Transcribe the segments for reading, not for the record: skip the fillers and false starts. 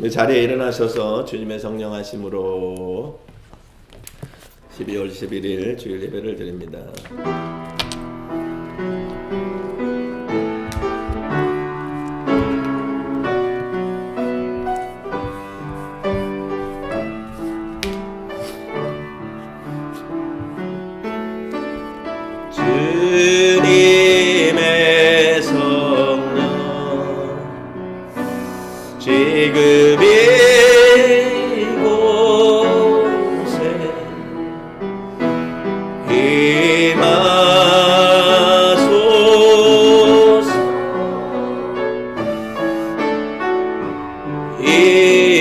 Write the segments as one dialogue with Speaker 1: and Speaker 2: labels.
Speaker 1: 자리에 일어나셔서 주님의 성령 하심으로 12월 11일 주일 예배를 드립니다. 주님의 성령 지금 이곳에 임하소서.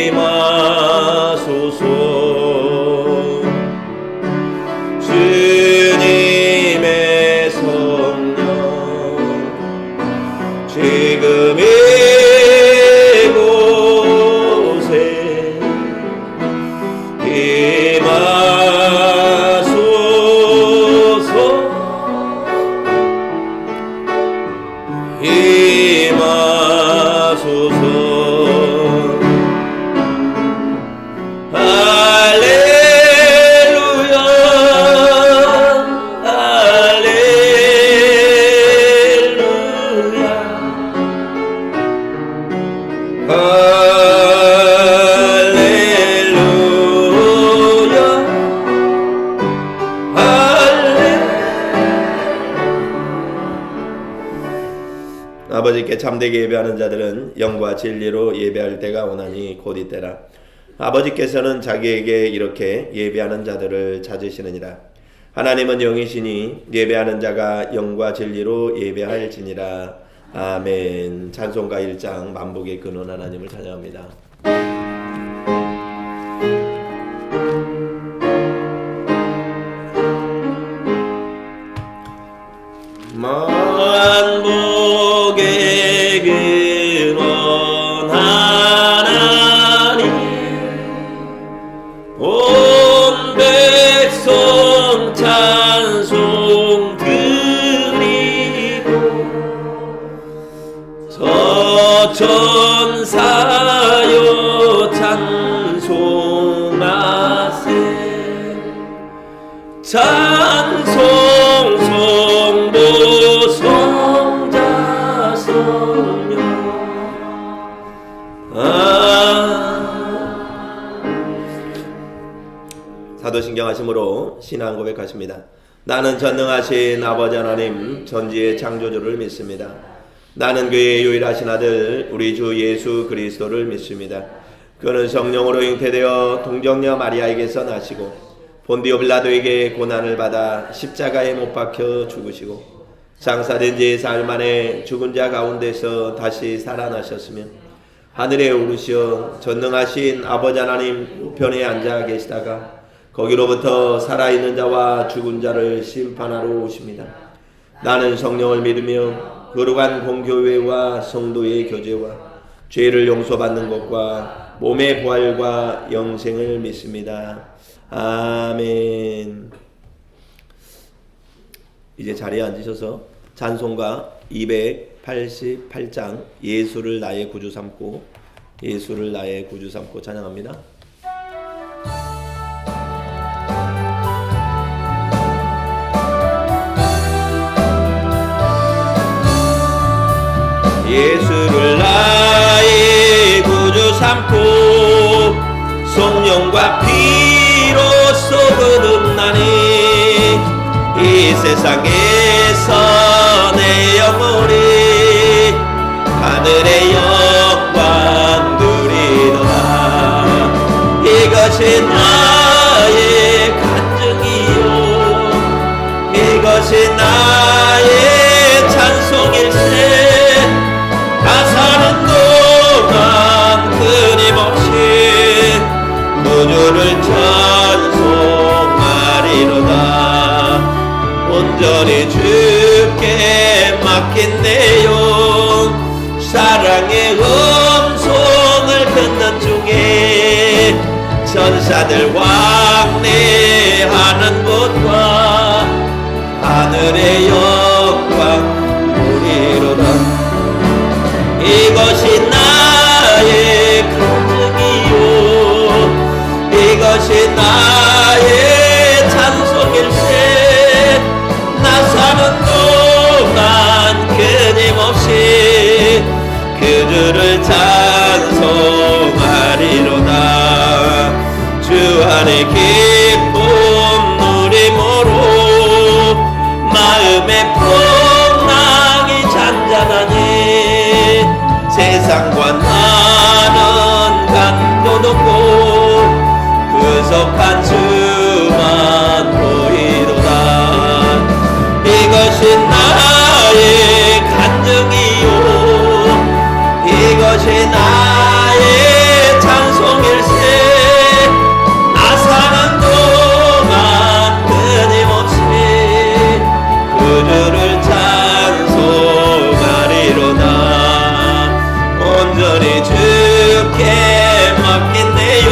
Speaker 1: 임하소서. 주님의 성령 지금 아버지께 참되게 예배하는 자들은 영과 진리로 예배할 때가 오나니 곧 이때라. 아버지께서는 자기에게 이렇게 예배하는 자들을 찾으시느니라. 하나님은 영이시니 예배하는 자가 영과 진리로 예배할지니라. 아멘. 찬송가 1장 만복의 근원 하나님을 찬양합니다. 만복의 근원 하나님 온 백성 찬송 드리고 서천사여 찬송하세. 찬송 성부 성자 성령 사도신경 하심으로 신앙 고백하십니다. 나는 전능하신 아버지 하나님 전지의 창조주를 믿습니다. 나는 그의 유일하신 아들 우리 주 예수 그리스도를 믿습니다. 그는 성령으로 잉태되어 동정녀 마리아에게서 나시고 본디오 빌라도에게 고난을 받아 십자가에 못 박혀 죽으시고 장사된 지 사흘 만에 죽은 자 가운데서 다시 살아나셨으며 하늘에 오르시어 전능하신 아버지 하나님 우편에 앉아 계시다가 거기로부터 살아있는 자와 죽은 자를 심판하러 오십니다. 나는 성령을 믿으며 거룩한 공교회와 성도의 교제와 죄를 용서받는 것과 몸의 부활과 영생을 믿습니다. 아멘. 이제 자리에 앉으셔서 찬송가 288장 예수를 나의 구주 삼고 예수를 나의 구주 삼고 찬양합니다. 예수를 나의 구주 삼고 성령과 피로써 거듭나니 이 세상에서 내 영혼이 하늘의 영광 누리노라. 이것이 나의 간증이요 이것이 나의 찬송일세. 다 사는 동안 끊임없이 구주를 찬송하리로다. 온전히 주께 맡긴 내용 사랑의 음성을 듣는 중에 천사들 왕래하는 곳과 하늘의 영광 누리로다. 이것이 나의 간증 주께 맡긴대요.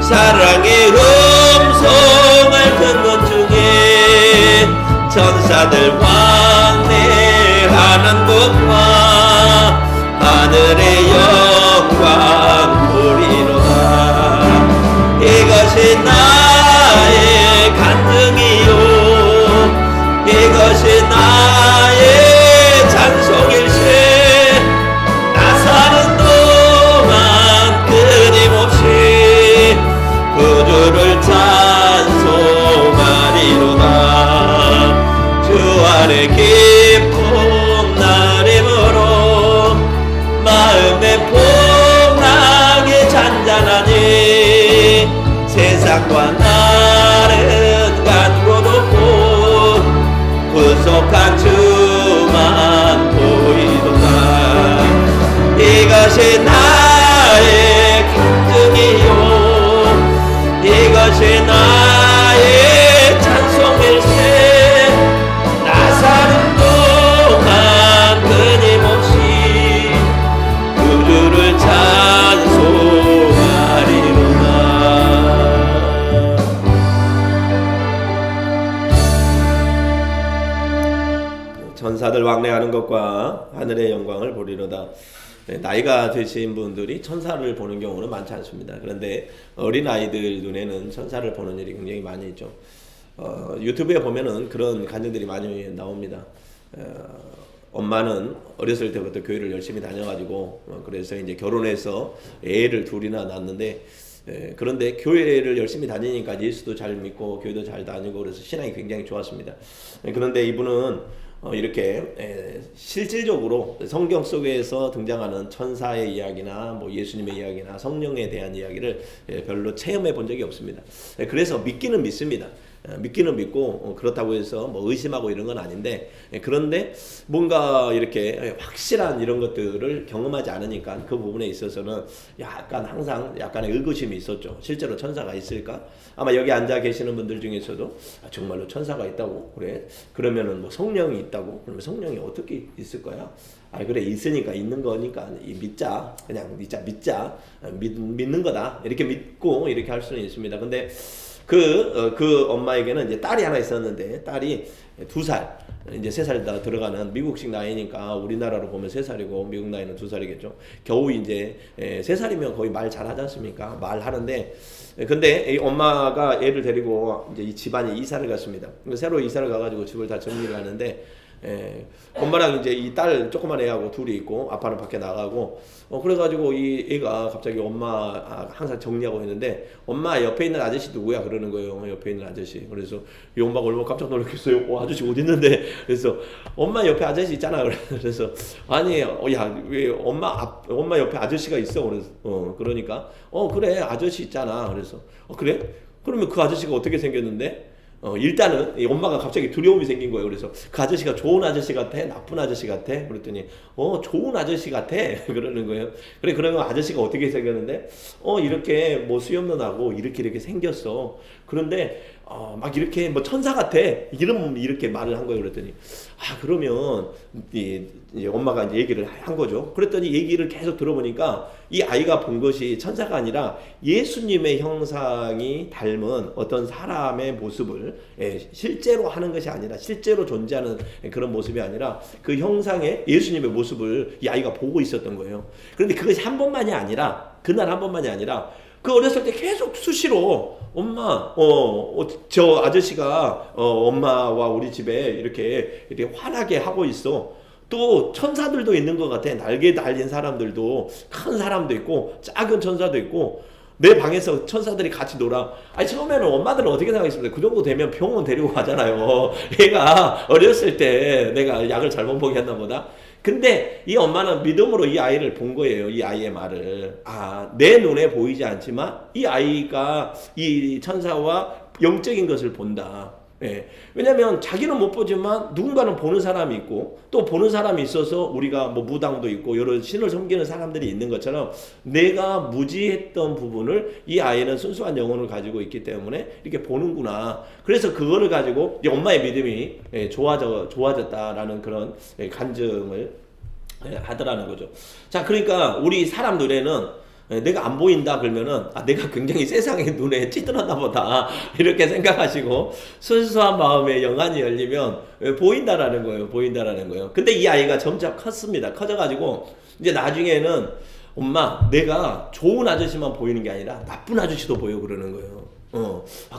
Speaker 1: 사랑의 음성을 듣는 중에 천사들 왕래하는 것과 하늘의 영광 보리로다. 이것이 나의 간증이요, 이것이 나의 찬송일세. 나 사는 동안 끊임없이 구주를 찬송하리로다. 주 안에 기쁨 나림으로 마음의 풍랑이 잔잔하니 세상과 나는 간곳 없고 구속한 주만 보이도다. 이것이 나의 간증이요, 이것이 나의 찬송일세. 나 사는 동안 끊임없이 구주를 찬송하리로다. 천사들 왕래하는 것과 하늘의 영광을 보리로다. 나이가 드신 분들이 천사를 보는 경우는 많지 않습니다. 그런데 어린아이들 눈에는 천사를 보는 일이 굉장히 많이 있죠. 유튜브에 보면은 그런 간증들이 많이 나옵니다. 엄마는 어렸을 때부터 교회를 열심히 다녀가지고 그래서 이제 결혼해서 애를 둘이나 낳았는데, 그런데 교회를 열심히 다니니까 예수도 잘 믿고 교회도 잘 다니고 그래서 신앙이 굉장히 좋았습니다. 그런데 이분은 이렇게 실질적으로 성경 속에서 등장하는 천사의 이야기나 뭐 예수님의 이야기나 성령에 대한 이야기를 별로 체험해 본 적이 없습니다. 그래서 믿기는 믿습니다. 믿기는 믿고 그렇다고 해서 뭐 의심하고 이런 건 아닌데, 그런데 뭔가 이렇게 확실한 이런 것들을 경험하지 않으니까 그 부분에 있어서는 약간 항상 약간의 의구심이 있었죠. 실제로 천사가 있을까? 아마 여기 앉아 계시는 분들 중에서도 정말로 천사가 있다고 그래? 그러면은 뭐 성령이 있다고? 그러면 성령이 어떻게 있을 거야? 그래, 있으니까 있는 거니까 믿자, 그냥 믿자, 믿는 거다, 이렇게 믿고 이렇게 할 수는 있습니다. 근데 그 엄마에게는 이제 딸이 하나 있었는데, 딸이 2살, 이제 3살 다 들어가는 미국식 나이니까 우리나라로 보면 3살이고 미국 나이는 2살이겠죠. 겨우 이제 3살이면 거의 말 잘하지 않습니까? 말하는데, 근데 이 엄마가 애를 데리고 이제 이 집안에 이사를 갔습니다. 새로 이사를 가가지고 집을 다 정리를 하는데, 엄마랑 이제 이 딸 조그만 애하고 둘이 있고 아빠는 밖에 나가고, 그래가지고 이 애가 갑자기 엄마 항상 정리하고 있는데, 엄마 옆에 있는 아저씨 누구야? 그러는 거예요. 옆에 있는 아저씨. 그래서 이 엄마가 얼마나 깜짝 놀랐겠어요. 아저씨 어디 있는데? 그래서 엄마 옆에 아저씨 있잖아. 그래서 아니, 야, 왜 엄마 옆에 아저씨가 있어? 그래서 그러니까 그래, 아저씨 있잖아. 그래서 그래? 그러면 그 아저씨가 어떻게 생겼는데? 일단은 이 엄마가 갑자기 두려움이 생긴 거예요. 그래서 그 아저씨가 좋은 아저씨 같아? 나쁜 아저씨 같아? 그랬더니 좋은 아저씨 같아. 그러는 거예요. 그래, 그러면 아저씨가 어떻게 생겼는데? 이렇게 뭐 수염도 나고 이렇게 생겼어. 그런데 막 이렇게 뭐 천사 같아. 이렇게 말을 한 거예요. 그랬더니 그러면 이제 엄마가 이제 얘기를 한 거죠. 그랬더니 얘기를 계속 들어보니까 이 아이가 본 것이 천사가 아니라 예수님의 형상이 닮은 어떤 사람의 모습을 실제로 하는 것이 아니라, 실제로 존재하는 그런 모습이 아니라 그 형상의 예수님의 모습을 이 아이가 보고 있었던 거예요. 그런데 그것이 한 번만이 아니라, 그날 한 번만이 아니라 그 어렸을 때 계속 수시로 엄마, 저 아저씨가 엄마와 우리 집에 이렇게 환하게 하고 있어. 또 천사들도 있는 것 같아. 날개 달린 사람들도, 큰 사람도 있고 작은 천사도 있고, 내 방에서 천사들이 같이 놀아. 처음에는 엄마들은 어떻게 생각했습니까? 그 정도 되면 병원 데리고 가잖아요. 얘가 어렸을 때 내가 약을 잘못 먹게 했나 보다. 근데 이 엄마는 믿음으로 이 아이를 본 거예요. 이 아이의 말을. 내 눈에 보이지 않지만 이 아이가 이 천사와 영적인 것을 본다. 왜냐면 자기는 못 보지만 누군가는 보는 사람이 있고, 또 보는 사람이 있어서 우리가 뭐 무당도 있고 여러 신을 섬기는 사람들이 있는 것처럼 내가 무지했던 부분을 이 아이는 순수한 영혼을 가지고 있기 때문에 이렇게 보는구나. 그래서 그거를 가지고 엄마의 믿음이 좋아졌다라는 그런 간증을 하더라는 거죠. 자, 그러니까 우리 사람 눈에는 내가 안 보인다 그러면은 내가 굉장히 세상의 눈에 찌들었나 보다 이렇게 생각하시고 순수한 마음에 영안이 열리면 보인다라는 거예요. 보인다라는 거예요. 근데 이 아이가 점점 컸습니다. 커져가지고 이제 나중에는 엄마, 내가 좋은 아저씨만 보이는 게 아니라 나쁜 아저씨도 보여 그러는 거예요.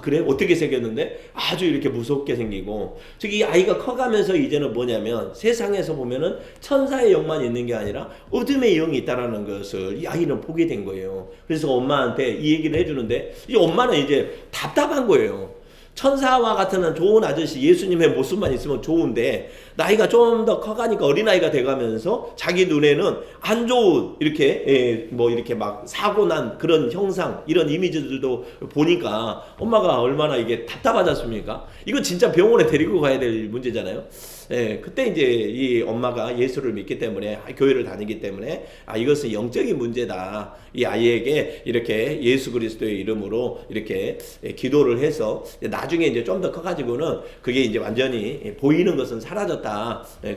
Speaker 1: 그래? 어떻게 생겼는데? 아주 이렇게 무섭게 생기고. 즉, 이 아이가 커가면서 이제는 뭐냐면 세상에서 보면은 천사의 영만 있는 게 아니라 어둠의 영이 있다라는 것을 이 아이는 보게 된 거예요. 그래서 엄마한테 이 얘기를 해주는데, 이 엄마는 이제 답답한 거예요. 천사와 같은 좋은 아저씨 예수님의 모습만 있으면 좋은데 나이가 좀 더 커가니까 어린아이가 돼가면서 자기 눈에는 안 좋은 이렇게 이렇게 막 사고 난 그런 형상 이런 이미지들도 보니까 엄마가 얼마나 이게 답답하지 않습니까? 이거 진짜 병원에 데리고 가야 될 문제잖아요. 그때 이제 이 엄마가 예수를 믿기 때문에 교회를 다니기 때문에 이것은 영적인 문제다. 이 아이에게 이렇게 예수 그리스도의 이름으로 이렇게 기도를 해서 나중에 이제 좀 더 커가지고는 그게 이제 완전히 보이는 것은 사라졌다.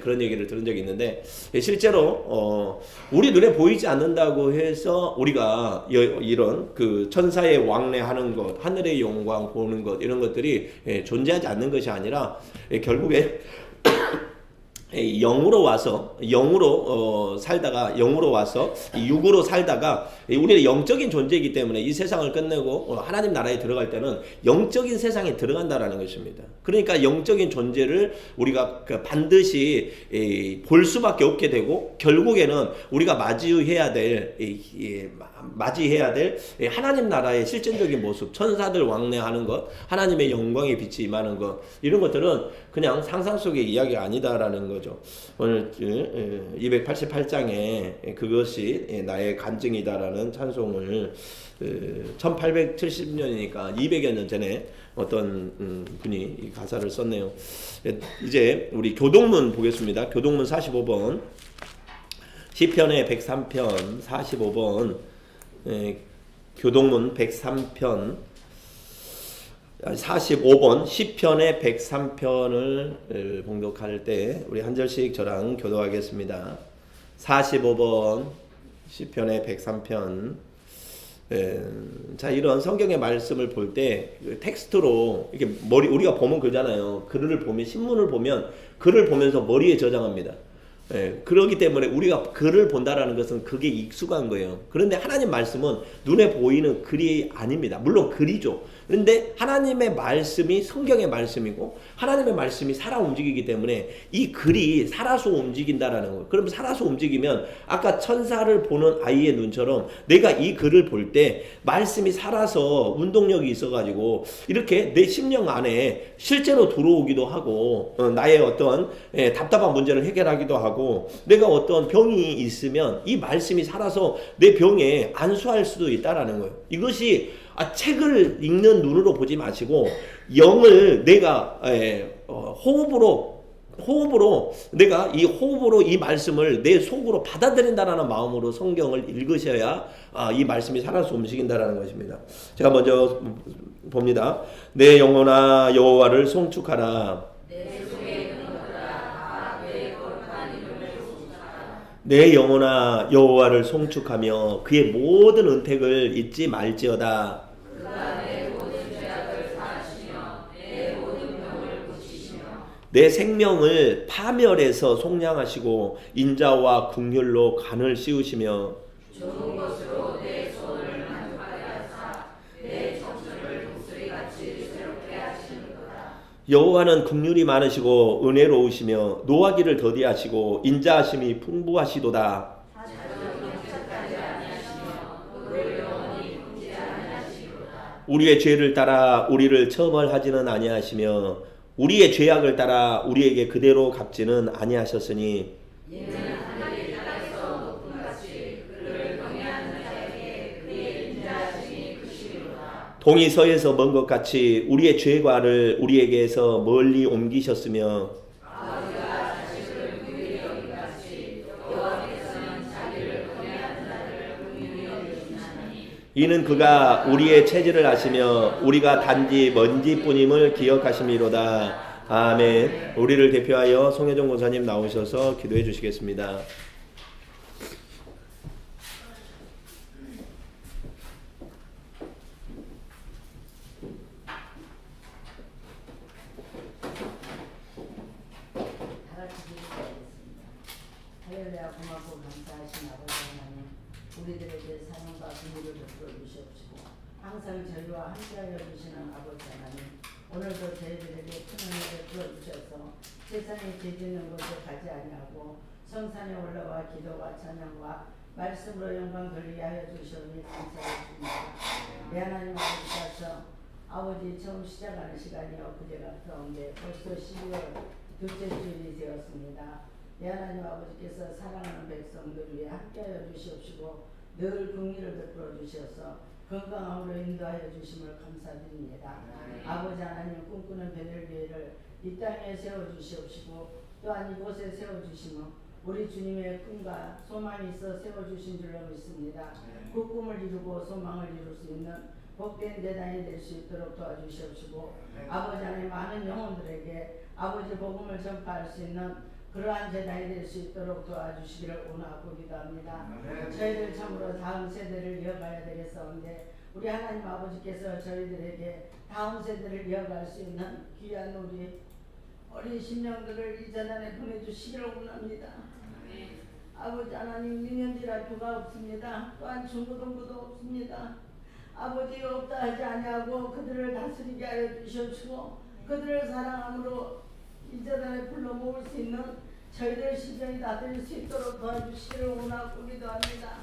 Speaker 1: 그런 얘기를 들은 적이 있는데 실제로 우리 눈에 보이지 않는다고 해서 우리가 이런 그 천사의 왕래하는 것, 하늘의 영광 보는 것 이런 것들이 존재하지 않는 것이 아니라 결국에 영으로 와서 살다가 영으로 와서 육으로 살다가 우리는 영적인 존재이기 때문에 이 세상을 끝내고 하나님 나라에 들어갈 때는 영적인 세상에 들어간다라는 것입니다. 그러니까 영적인 존재를 우리가 반드시 볼 수밖에 없게 되고 결국에는 우리가 맞이해야 될 하나님 나라의 실존적인 모습, 천사들 왕래하는 것, 하나님의 영광의 빛이 임하는 것 이런 것들은 그냥 상상 속의 이야기가 아니다라는 거죠. 오늘 288장에 그것이 나의 간증이다라는 찬송을 1870년이니까 200여 년 전에 어떤 분이 이 가사를 썼네요. 이제 우리 교동문 보겠습니다. 교동문 45번 시편의 103편 45번 교동문 103편 45번 시편의 103편을 봉독할 때 우리 한 절씩 저랑 교독하겠습니다. 45번 시편의 103편. 자, 이런 성경의 말씀을 볼 때 텍스트로 이렇게 우리가 보면 그러잖아요. 글을 보면 신문을 보면 글을 보면서 머리에 저장합니다. 그렇기 때문에 우리가 글을 본다라는 것은 그게 익숙한 거예요. 그런데 하나님 말씀은 눈에 보이는 글이 아닙니다. 물론 글이죠. 그런데 하나님의 말씀이 성경의 말씀이고 하나님의 말씀이 살아 움직이기 때문에 이 글이 살아서 움직인다라는 거예요. 그럼 살아서 움직이면 아까 천사를 보는 아이의 눈처럼 내가 이 글을 볼 때 말씀이 살아서 운동력이 있어가지고 이렇게 내 심령 안에 실제로 들어오기도 하고 나의 어떤 답답한 문제를 해결하기도 하고 내가 어떤 병이 있으면 이 말씀이 살아서 내 병에 안수할 수도 있다라는 거예요. 이것이 책을 읽는 눈으로 보지 마시고 영을 내가 호흡으로 내가 이 호흡으로 이 말씀을 내 속으로 받아들인다라는 마음으로 성경을 읽으셔야 이 말씀이 살아서 움직인다라는 것입니다. 제가 먼저 봅니다. 내 영혼아 여호와를 송축하라. 내 영혼아 여호와를 송축하며 그의 모든 은택을 잊지 말지어다. 그가 내 모든 죄악을 사하시며 내 모든 병을 고치시며 내 생명을 파멸해서 속량하시고 인자와 긍휼로 간을 씌우시며 좋은 것으로 내 손을 만족하게 하사 내 청춘을 독수리같이 새롭게 하시는도다. 여호와는 긍휼이 많으시고 은혜로우시며 노하기를 더디하시고 인자하심이 풍부하시도다. 우리의 죄를 따라 우리를 처벌하지는 아니하시며 우리의 죄악을 따라 우리에게 그대로 갚지는 아니하셨으니 동이 서에서 먼 것 같이 우리의 죄과를 우리에게서 멀리 옮기셨으며 이는 그가 우리의 체질을 아시며 우리가 단지 먼지뿐임을 기억하심이로다. 아멘. 우리를 대표하여 송혜정 권사님 나오셔서 기도해 주시겠습니다.
Speaker 2: 할렐루야. 고맙고 감사하신 아버지 하나님, 우리들에게 사랑과 긍휼을 베풀어 주시옵시고 항상 저희와 함께하여 주시는 아버지 하나님, 오늘도 저희들에게 큰 은혜를 베풀어 주셔서 세상에 죄짓는 곳에 가지 아니하고 성산에 올라와 기도와 찬양과 말씀으로 영광 돌리게 하여 주시오니 감사드립니다. 내 하나님 아버지께서 아버지 처음 시작하는 시간이 엊그제 같은데 벌써 12월 둘째 주일이 되었습니다. 내 하나님 아버지께서 사랑하는 백성들 위해 함께하여 주시옵시고 늘 긍휼을 베풀어 주셔서 건강함으로 인도하여 주심을 감사드립니다. 아버지 하나님, 꿈꾸는 베들레헴을 이 땅에 세워주시옵시고 또한 이곳에 세워주시며 우리 주님의 꿈과 소망이 있어 세워주신 줄로 믿습니다. 그 꿈을 이루고 소망을 이룰 수 있는 복된 대단이 될 수 있도록 도와주시옵시고 아버지 하나님, 많은 영혼들에게 아버지 복음을 전파할 수 있는 그러한 재단이 될 수 있도록 도와주시기를 원하고 기도합니다. 저희들 참으로 다음 세대를 이어가야 되겠사온데 우리 하나님 아버지께서 저희들에게 다음 세대를 이어갈 수 있는 귀한 우리 어린 심령들을 이 재단에 보내주시기를 원합니다. 아버지 하나님, 유년지랄표가 없습니다. 또한 중고등부도 없습니다. 아버지 없다 하지 아니하고 그들을 다스리게 하여 주시옵시고 그들을 사랑함으로 이 재단에 불러 모을 수 있는 저희들 심정이 다 될 수 있도록 도와주시기를 원하고 기도합니다.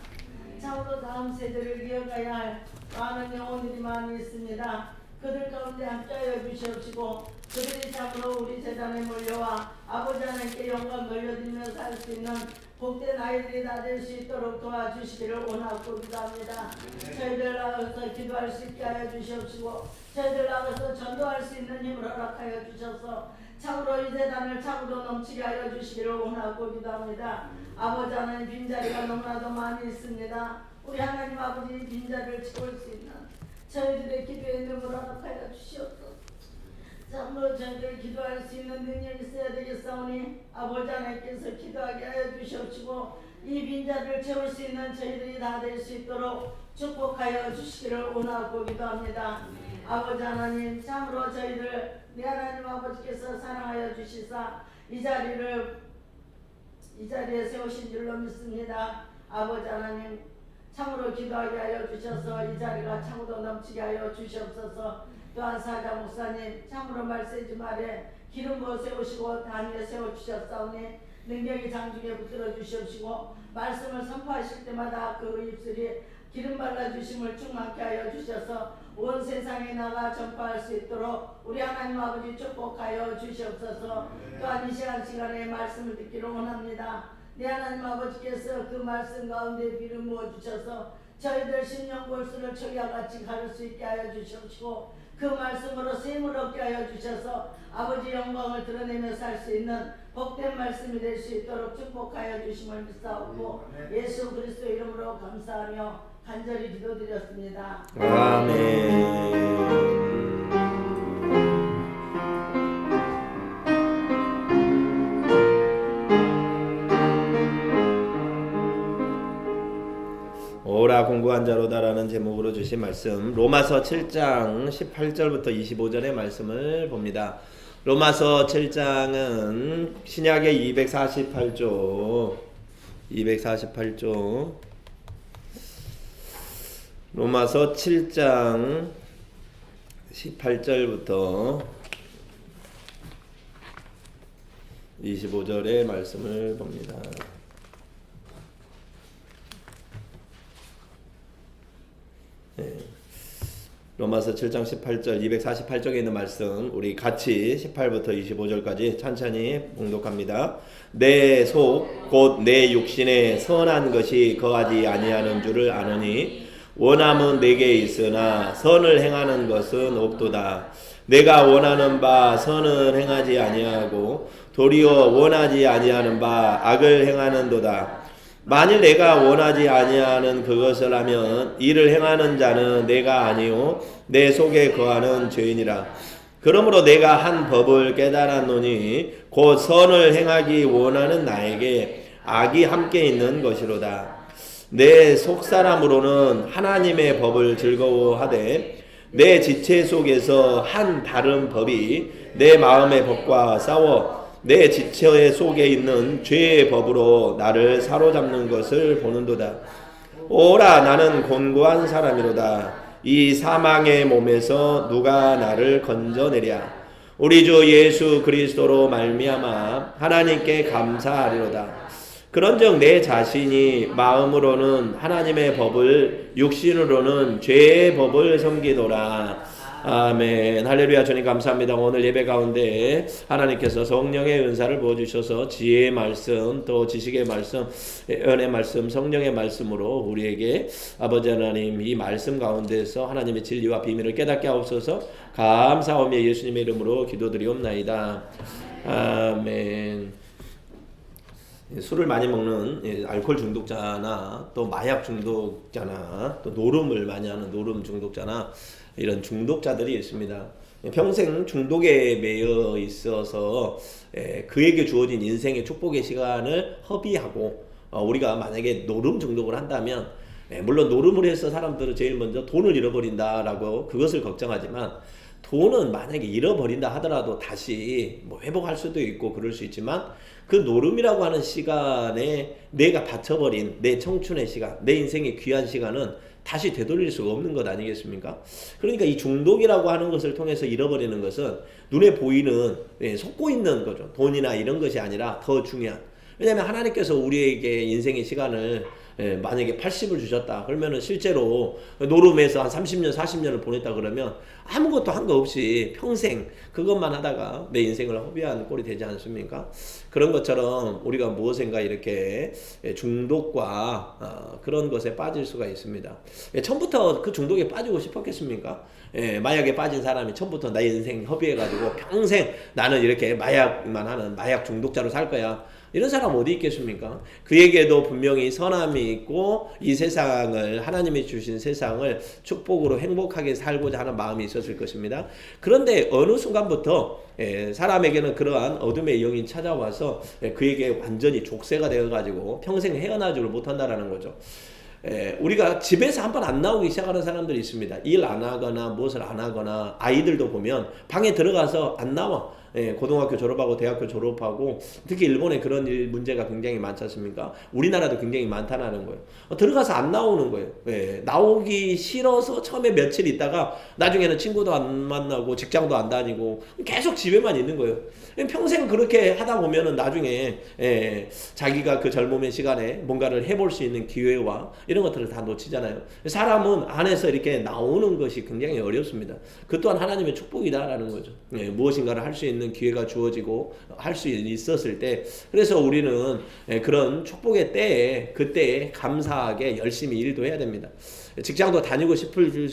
Speaker 2: 참으로 다음 세대를 이어가야 할 많은 영혼들이 많이 있습니다. 그들 가운데 함께하여 주시옵시고 그들이 참으로 우리 재단에 몰려와 아버지 하나님께 영광 돌려드리며 살 수 있는 복된 아이들이 다 될 수 있도록 도와주시기를 원하고 기도합니다. 저희들 나가서 기도할 수 있게 하여 주시옵시고 저희들 나가서 전도할 수 있는 힘을 허락하여 주셔서 참으로 이 재단을 차고도 넘치게 하여 주시기를 원하고 기도합니다. 아버지 하나님, 빈자리가 너무나도 많이 있습니다. 우리 하나님 아버지 빈자리를 채울 수 있는 저희들의 기도에 능을 허락하여 주시옵소서. 참으로 저희들 기도할 수 있는 능력이 있어야 되겠사오니 아버지 하나님께서 기도하게 하여 주시옵시고 이 빈자리를 채울 수 있는 저희들이 다 될 수 있도록 축복하여 주시기를 원하고 기도합니다. 아버지 하나님, 참으로 저희들 내 하나님 아버지께서 사랑하여 주시사 이 자리에 세우신 줄로 믿습니다. 아버지 하나님, 참으로 기도하게 하여 주셔서 이 자리가 참으로 넘치게 하여 주시옵소서. 또한 사자 목사님, 참으로 말세지 말에 기름 부어 세우시고 단위에 세워주셨사오니 능력이 장중에 붙들어 주시옵시고 말씀을 선포하실 때마다 그 입술이 기름 발라주심을 충만케 하여 주셔서 온 세상에 나가 전파할 수 있도록 우리 하나님 아버지 축복하여 주시옵소서. 또한 이 시간에 말씀을 듣기를 원합니다. 내 하나님 아버지께서 그 말씀 가운데 비를 부어주셔서 저희들 심령 골수를 초기와같이 가를 수 있게 하여 주시옵시고 그 말씀으로 셈을 얻게 하여 주셔서 아버지 영광을 드러내며 살 수 있는 복된 말씀이 될 수 있도록 축복하여 주심을 믿사옵고 예수 그리스도 이름으로 감사하며 간절히 기도드렸습니다.
Speaker 1: 아멘. 오라 공부한 자로다라는 제목으로 주신 말씀, 로마서 7장 18절부터 25절의 말씀을 봅니다. 로마서 7장은 신약의 248조 로마서 7장 18절부터 25절의 말씀을 봅니다. 로마서 7장 18절 248쪽에 있는 말씀 우리 같이 18부터 25절까지 천천히 봉독합니다. 내 속 곧 내 육신에 선한 것이 거하지 아니하는 줄을 아노니 원함은 내게 있으나 선을 행하는 것은 없도다. 내가 원하는 바 선은 행하지 아니하고 도리어 원하지 아니하는 바 악을 행하는도다. 만일 내가 원하지 아니하는 그것을 하면 이를 행하는 자는 내가 아니요 내 속에 거하는 죄인이라. 그러므로 내가 한 법을 깨달았노니 곧 선을 행하기 원하는 나에게 악이 함께 있는 것이로다. 내 속사람으로는 하나님의 법을 즐거워하되 내 지체 속에서 한 다른 법이 내 마음의 법과 싸워 내 지체 속에 있는 죄의 법으로 나를 사로잡는 것을 보는도다. 오라 나는 곤고한 사람이로다. 이 사망의 몸에서 누가 나를 건져내랴. 우리 주 예수 그리스도로 말미암아 하나님께 감사하리로다. 그런즉 내 자신이 마음으로는 하나님의 법을, 육신으로는 죄의 법을 섬기노라. 아멘. 할렐루야. 주님 감사합니다. 오늘 예배 가운데 하나님께서 성령의 은사를 부어주셔서 지혜의 말씀, 또 지식의 말씀, 은혜의 말씀, 성령의 말씀으로 우리에게 아버지 하나님 이 말씀 가운데서 하나님의 진리와 비밀을 깨닫게 하옵소서. 감사하며 예수님의 이름으로 기도드리옵나이다. 아멘. 술을 많이 먹는 알코올 중독자나 또 마약 중독자나 또 노름을 많이 하는 노름 중독자나 이런 중독자들이 있습니다. 평생 중독에 매여 있어서 그에게 주어진 인생의 축복의 시간을 허비하고 우리가 만약에 노름 중독을 한다면 물론 노름을 해서 사람들은 제일 먼저 돈을 잃어버린다라고 그것을 걱정하지만 돈은 만약에 잃어버린다 하더라도 다시 뭐 회복할 수도 있고 그럴 수 있지만 그 노름이라고 하는 시간에 내가 바쳐버린 내 청춘의 시간, 내 인생의 귀한 시간은 다시 되돌릴 수가 없는 것 아니겠습니까? 그러니까 이 중독이라고 하는 것을 통해서 잃어버리는 것은 눈에 보이는 속고 있는 거죠. 돈이나 이런 것이 아니라 더 중요한, 왜냐하면 하나님께서 우리에게 인생의 시간을 만약에 80을 주셨다 그러면은 실제로 노름에서 한 30년 40년을 보냈다 그러면 아무것도 한 거 없이 평생 그것만 하다가 내 인생을 허비한 꼴이 되지 않습니까? 그런 것처럼 우리가 무엇인가 이렇게 중독과 그런 것에 빠질 수가 있습니다. 처음부터 그 중독에 빠지고 싶었겠습니까? 마약에 빠진 사람이 처음부터 내 인생 허비해가지고 평생 나는 이렇게 마약만 하는 마약 중독자로 살 거야, 이런 사람 어디 있겠습니까? 그에게도 분명히 선함이 있고 이 세상을, 하나님이 주신 세상을 축복으로 행복하게 살고자 하는 마음이 있었을 것입니다. 그런데 어느 순간부터 사람에게는 그러한 어둠의 영이 찾아와서 그에게 완전히 족쇄가 되어가지고 평생 헤어나지를 못한다라는 거죠. 우리가 집에서 한 번 안 나오기 시작하는 사람들이 있습니다. 일 안 하거나 무엇을 안 하거나, 아이들도 보면 방에 들어가서 안 나와. 고등학교 졸업하고 대학교 졸업하고, 특히 일본에 그런 문제가 굉장히 많지 않습니까? 우리나라도 굉장히 많다는 거예요. 들어가서 안 나오는 거예요. 나오기 싫어서 처음에 며칠 있다가 나중에는 친구도 안 만나고 직장도 안 다니고 계속 집에만 있는 거예요. 평생 그렇게 하다 보면은 나중에 자기가 그 젊음의 시간에 뭔가를 해볼 수 있는 기회와 이런 것들을 다 놓치잖아요. 사람은 안에서 이렇게 나오는 것이 굉장히 어렵습니다. 그 또한 하나님의 축복이다라는 거죠. 무엇인가를 할 수 있는 기회가 주어지고 할 수 있었을 때, 그래서 우리는 그런 축복의 때에, 그때에 감사하게 열심히 일도 해야 됩니다. 직장도 다니고 싶을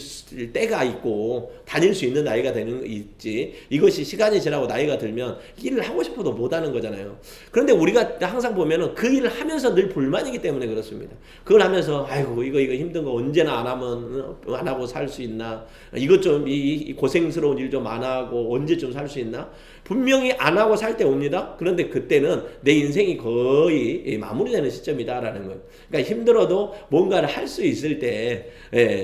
Speaker 1: 때가 있고 다닐 수 있는 나이가 되는 있지, 이것이 시간이 지나고 나이가 들면 일을 하고 싶어도 못하는 거잖아요. 그런데 우리가 항상 보면은 그 일을 하면서 늘 불만이기 때문에 그렇습니다. 그걸 하면서 아이고 이거 힘든 거 언제나 안 하고 살 수 있나, 이것 좀 이 고생스러운 일 좀 안 하고 언제쯤 살 수 있나. 분명히 안 하고 살 때 옵니다. 그런데 그때는 내 인생이 거의 마무리되는 시점이다라는 거예요. 그러니까 힘들어도 뭔가를 할 수 있을 때,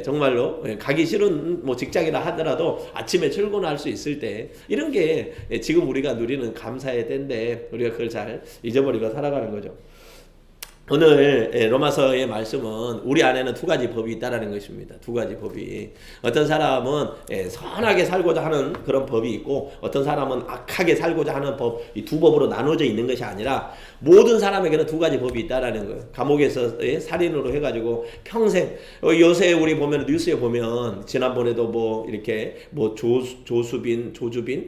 Speaker 1: 정말로 가기 싫은 뭐 직장이라 하더라도 아침에 출근할 수 있을 때, 이런 게 지금 우리가 누리는 감사의 때인데 우리가 그걸 잘 잊어버리고 살아가는 거죠. 오늘 로마서의 말씀은 우리 안에는 두 가지 법이 있다라는 것입니다. 두 가지 법이. 어떤 사람은 선하게 살고자 하는 그런 법이 있고, 어떤 사람은 악하게 살고자 하는 법, 이 두 법으로 나눠져 있는 것이 아니라 모든 사람에게는 두 가지 법이 있다라는 거예요. 감옥에서 살인으로 해가지고 평생, 요새 우리 보면 뉴스에 보면 지난번에도 뭐 이렇게 뭐 조주빈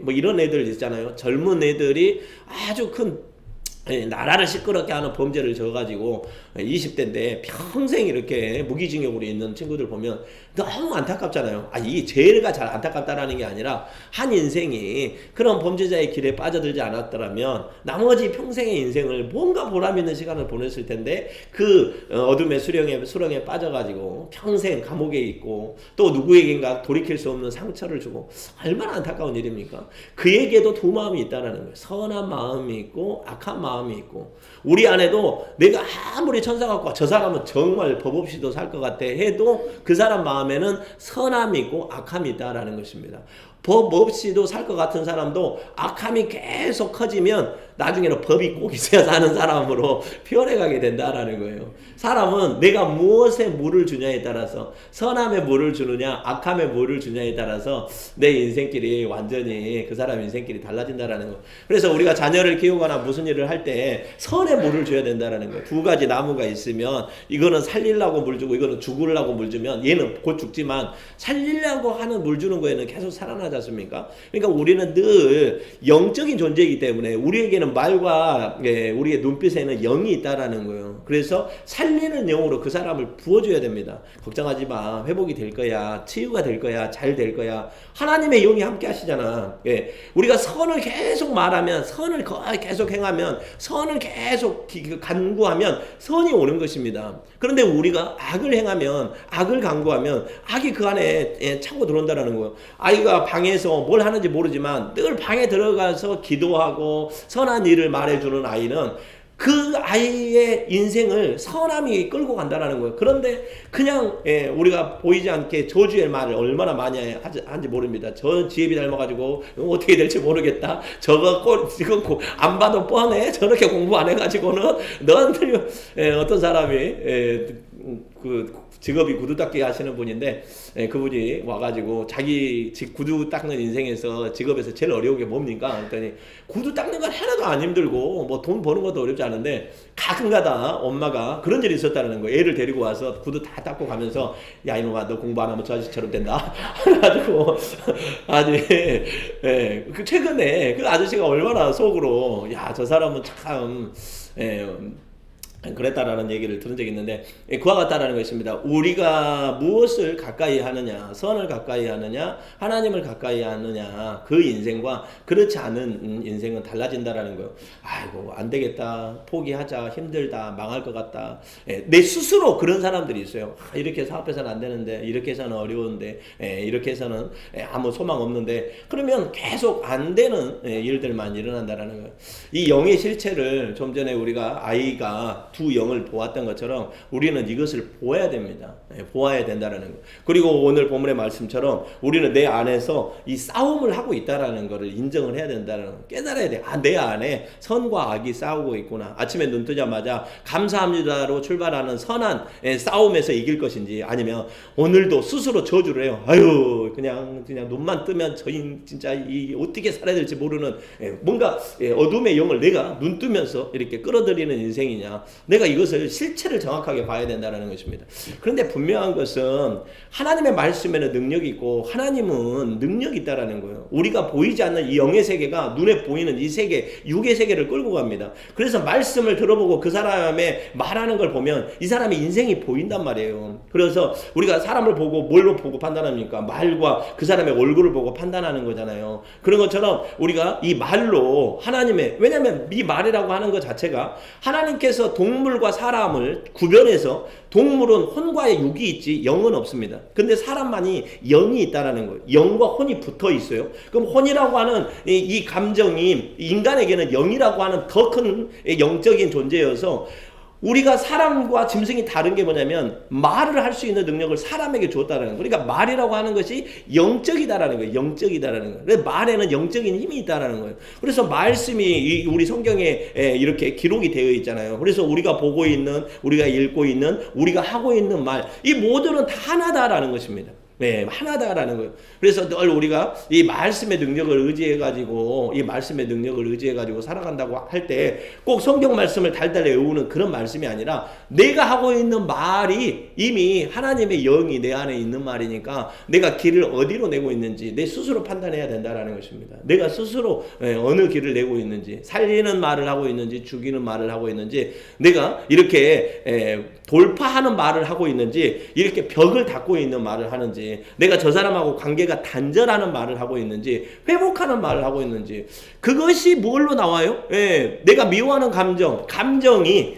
Speaker 1: 뭐 이런 애들 있잖아요. 젊은 애들이 아주 큰 나라를 시끄럽게 하는 범죄를 져가지고 20대인데 평생 이렇게 무기징역으로 있는 친구들 보면 너무 안타깝잖아요. 이 죄가 잘 안타깝다라는 게 아니라 한 인생이 그런 범죄자의 길에 빠져들지 않았더라면 나머지 평생의 인생을 뭔가 보람 있는 시간을 보냈을 텐데 그 어둠의 수렁에 빠져가지고 평생 감옥에 있고 또 누구에겐가 돌이킬 수 없는 상처를 주고, 얼마나 안타까운 일입니까? 그에게도 두 마음이 있다는 거예요. 선한 마음이 있고 악한 마음이 있고, 우리 안에도 내가 아무리 천사 같고 저 사람은 정말 법 없이도 살 것 같아 해도 그 사람 마음에는 선함이 있고 악함이 있다라는 것입니다. 법 없이도 살 것 같은 사람도 악함이 계속 커지면 나중에는 법이 꼭 있어야 사는 사람으로 변해가게 된다라는 거예요. 사람은 내가 무엇에 물을 주냐에 따라서, 선함에 물을 주느냐 악함에 물을 주냐에 따라서 내 인생길이 완전히 그 사람 인생길이 달라진다라는 거. 그래서 우리가 자녀를 키우거나 무슨 일을 할 때 선에 물을 줘야 된다라는 거예요. 두 가지 나무가 있으면 이거는 살리려고 물 주고 이거는 죽으려고 물 주면 얘는 곧 죽지만 살리려고 하는 물 주는 거에는 계속 살아나지 않습니까? 그러니까 우리는 늘 영적인 존재이기 때문에 우리에게는 말과 우리의 눈빛에는 영이 있다라는 거예요. 그래서 살리는 영으로 그 사람을 부어줘야 됩니다. 걱정하지 마. 회복이 될 거야. 치유가 될 거야. 잘 될 거야. 하나님의 영이 함께 하시잖아. 우리가 선을 계속 말하면, 선을 계속 행하면, 선을 계속 간구하면 선이 오는 것입니다. 그런데 우리가 악을 행하면, 악을 간구하면 악이 그 안에 차고 들어온다는 거예요. 아이가 방에서 뭘 하는지 모르지만 늘 방에 들어가서 기도하고 선한 일을 말해주는 아이는 그 아이의 인생을 선함이 끌고 간다는 거예요. 그런데 그냥 우리가 보이지 않게 저주의 말을 얼마나 많이 하는지 모릅니다. 저 지혜비 닮아가지고 어떻게 될지 모르겠다. 저거 지금 안 봐도 뻔해. 저렇게 공부 안 해가지고는 너한테 어떤 사람이 그 직업이 구두 닦기 하시는 분인데 그분이 와가지고 자기 구두 닦는 인생에서 직업에서 제일 어려운 게 뭡니까? 그랬더니 구두 닦는 건 하나도 안 힘들고 뭐 돈 버는 것도 어렵지 않은데 가끔가다 엄마가 그런 일이 있었다는 거예요. 애를 데리고 와서 구두 다 닦고 가면서 야 이놈아 너 공부 안 하면 저 아저씨처럼 된다. 그래가지고 아니 최근에 그 아저씨가 얼마나 속으로 야 저 사람은 참 그랬다라는 얘기를 들은 적이 있는데 그와 같다라는 것입니다. 우리가 무엇을 가까이 하느냐, 선을 가까이 하느냐, 하나님을 가까이 하느냐, 그 인생과 그렇지 않은 인생은 달라진다라는 거예요. 아이고 안 되겠다, 포기하자, 힘들다, 망할 것 같다. 내 스스로 그런 사람들이 있어요. 이렇게 사업해서는 안 되는데, 이렇게 해서는 어려운데, 이렇게 해서는 아무 소망 없는데, 그러면 계속 안 되는 일들만 일어난다라는 거예요. 이 영의 실체를 좀 전에 우리가 아이가 두 영을 보았던 것처럼 우리는 이것을 보아야 됩니다. 보아야 된다는 거. 그리고 오늘 본문의 말씀처럼 우리는 내 안에서 이 싸움을 하고 있다라는 것을 인정을 해야 된다는 거. 깨달아야 돼. 아, 내 안에 선과 악이 싸우고 있구나. 아침에 눈 뜨자마자 감사합니다로 출발하는 선한 싸움에서 이길 것인지, 아니면 오늘도 스스로 저주를 해요. 아유 그냥 눈만 뜨면 저희 진짜 어떻게 살아야 될지 모르는 뭔가 어둠의 영을 내가 눈 뜨면서 이렇게 끌어들이는 인생이냐. 내가 이것을 실체를 정확하게 봐야 된다는 것입니다. 그런데 분명한 것은 하나님의 말씀에는 능력이 있고 하나님은 능력이 있다는 거예요. 우리가 보이지 않는 이 영의 세계가 눈에 보이는 이 세계, 육의 세계를 끌고 갑니다. 그래서 말씀을 들어보고 그 사람의 말하는 걸 보면 이 사람의 인생이 보인단 말이에요. 그래서 우리가 사람을 보고 뭘로 보고 판단합니까? 말과 그 사람의 얼굴을 보고 판단하는 거잖아요. 그런 것처럼 우리가 이 말로 하나님의, 왜냐하면 이 말이라고 하는 것 자체가 하나님께서 동물과 사람을 구별해서, 동물은 혼과의 육이 있지 영은 없습니다. 근데 사람만이 영이 있다라는 거예요. 영과 혼이 붙어 있어요. 그럼 혼이라고 하는 이 감정이 인간에게는 영이라고 하는 더 큰 영적인 존재여서, 우리가 사람과 짐승이 다른 게 뭐냐면 말을 할 수 있는 능력을 사람에게 주었다는 거예요. 그러니까 말이라고 하는 것이 영적이다라는 거예요. 영적이다라는 거예요. 그래서 말에는 영적인 힘이 있다라는 거예요. 그래서 말씀이 우리 성경에 이렇게 기록이 되어 있잖아요. 그래서 우리가 보고 있는, 우리가 읽고 있는, 우리가 하고 있는 말, 이 모두는 다 하나다라는 것입니다. 하나다라는 거예요. 그래서 늘 우리가 이 말씀의 능력을 의지해가지고, 이 말씀의 능력을 의지해가지고 살아간다고 할 때 꼭 성경 말씀을 달달 외우는 그런 말씀이 아니라, 내가 하고 있는 말이 이미 하나님의 영이 내 안에 있는 말이니까 내가 길을 어디로 내고 있는지 내 스스로 판단해야 된다라는 것입니다. 내가 스스로 어느 길을 내고 있는지, 살리는 말을 하고 있는지, 죽이는 말을 하고 있는지, 내가 이렇게 돌파하는 말을 하고 있는지, 이렇게 벽을 닫고 있는 말을 하는지, 내가 저 사람하고 관계가 단절하는 말을 하고 있는지, 회복하는 말을 하고 있는지, 그것이 뭘로 나와요? 내가 미워하는 감정이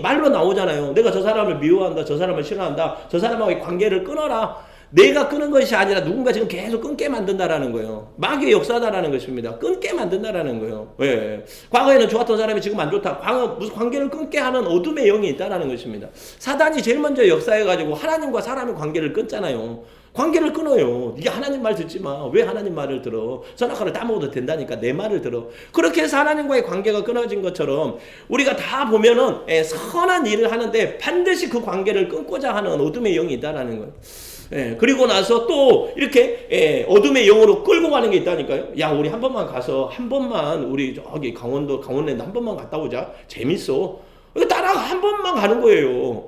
Speaker 1: 말로 나오잖아요. 내가 저 사람을 미워한다, 저 사람을 싫어한다, 저 사람하고의 관계를 끊어라. 내가 끄는 것이 아니라 누군가 지금 계속 끊게 만든다라는 거예요. 마귀의 역사다라는 것입니다. 끊게 만든다라는 거예요. 예. 과거에는 좋았던 사람이 지금 안 좋다. 무슨 관계를 끊게 하는 어둠의 영이 있다라는 것입니다. 사단이 제일 먼저 역사해가지고 하나님과 사람의 관계를 끊잖아요. 관계를 끊어요. 네가 하나님 말 듣지 마. 왜 하나님 말을 들어? 선악과를 따먹어도 된다니까 내 말을 들어. 그렇게 해서 하나님과의 관계가 끊어진 것처럼 우리가 다 보면은 선한 일을 하는데 반드시 그 관계를 끊고자 하는 어둠의 영이 있다라는 거예요. 그리고 나서 또 이렇게 어둠의 영으로 끌고 가는 게 있다니까요. 야, 우리 한 번만 가서 한 번만 우리 저기 강원랜드 한 번만 갔다 오자. 재밌어. 따라가 한 번만 가는 거예요.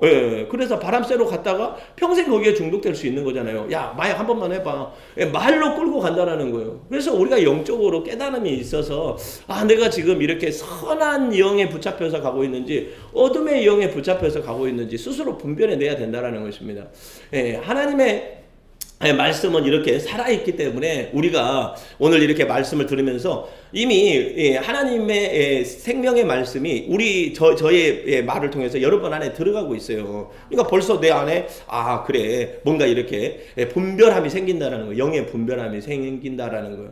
Speaker 1: 그래서 바람 쐬러 갔다가 평생 거기에 중독될 수 있는 거잖아요. 야, 마약 한 번만 해봐. 말로 끌고 간다라는 거예요. 그래서 우리가 영적으로 깨달음이 있어서 내가 지금 이렇게 선한 영에 붙잡혀서 가고 있는지 어둠의 영에 붙잡혀서 가고 있는지 스스로 분별해내야 된다라는 것입니다. 하나님의 말씀은 이렇게 살아있기 때문에 우리가 오늘 이렇게 말씀을 들으면서 이미 하나님의 생명의 말씀이 저의 말을 통해서 여러분 안에 들어가고 있어요. 그러니까 벌써 내 안에 그래 뭔가 이렇게 분별함이 생긴다라는 거예요. 영의 분별함이 생긴다라는 거예요.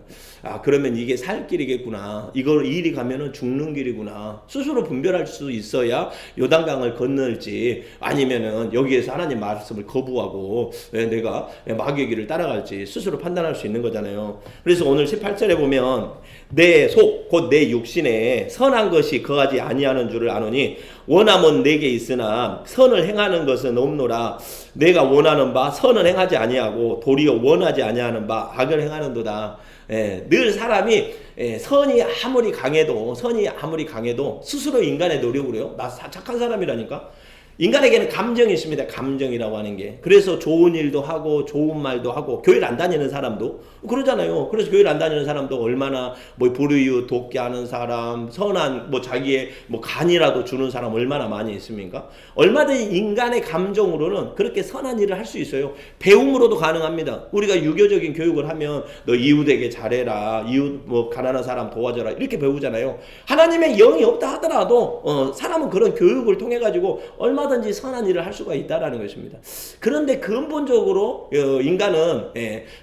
Speaker 1: 그러면 이게 살 길이겠구나. 이걸 이 일이 가면은 죽는 길이구나. 스스로 분별할 수 있어야 요단강을 건널지 아니면은 여기에서 하나님 말씀을 거부하고 내가 마귀의 길을 따라갈지 스스로 판단할 수 있는 거잖아요. 그래서 오늘 18절에 보면 내 속 곧 내 육신에 선한 것이 거하지 아니하는 줄을 아노니 원함은 내게 있으나 선을 행하는 것은 없노라. 내가 원하는 바 선을 행하지 아니하고 도리어 원하지 아니하는 바 악을 행하는도다. 늘 사람이 선이 아무리 강해도 스스로 인간의 노력으로 해요. 나 착한 사람이라니까. 인간에게는 감정이 있습니다. 감정이라고 하는 게. 그래서 좋은 일도 하고 좋은 말도 하고 교회를 안 다니는 사람도 그러잖아요. 그래서 교회를 안 다니는 사람도 얼마나 불의유 돕게 하는 사람, 선한 자기의 간이라도 주는 사람 얼마나 많이 있습니까? 얼마든지 인간의 감정으로는 그렇게 선한 일을 할 수 있어요. 배움으로도 가능합니다. 우리가 유교적인 교육을 하면 너 이웃에게 잘해라, 이웃 가난한 사람 도와줘라 이렇게 배우잖아요. 하나님의 영이 없다 하더라도 사람은 그런 교육을 통해 가지고 얼마든지 선한 일을 할 수가 있다라는 것입니다. 그런데 근본적으로 인간은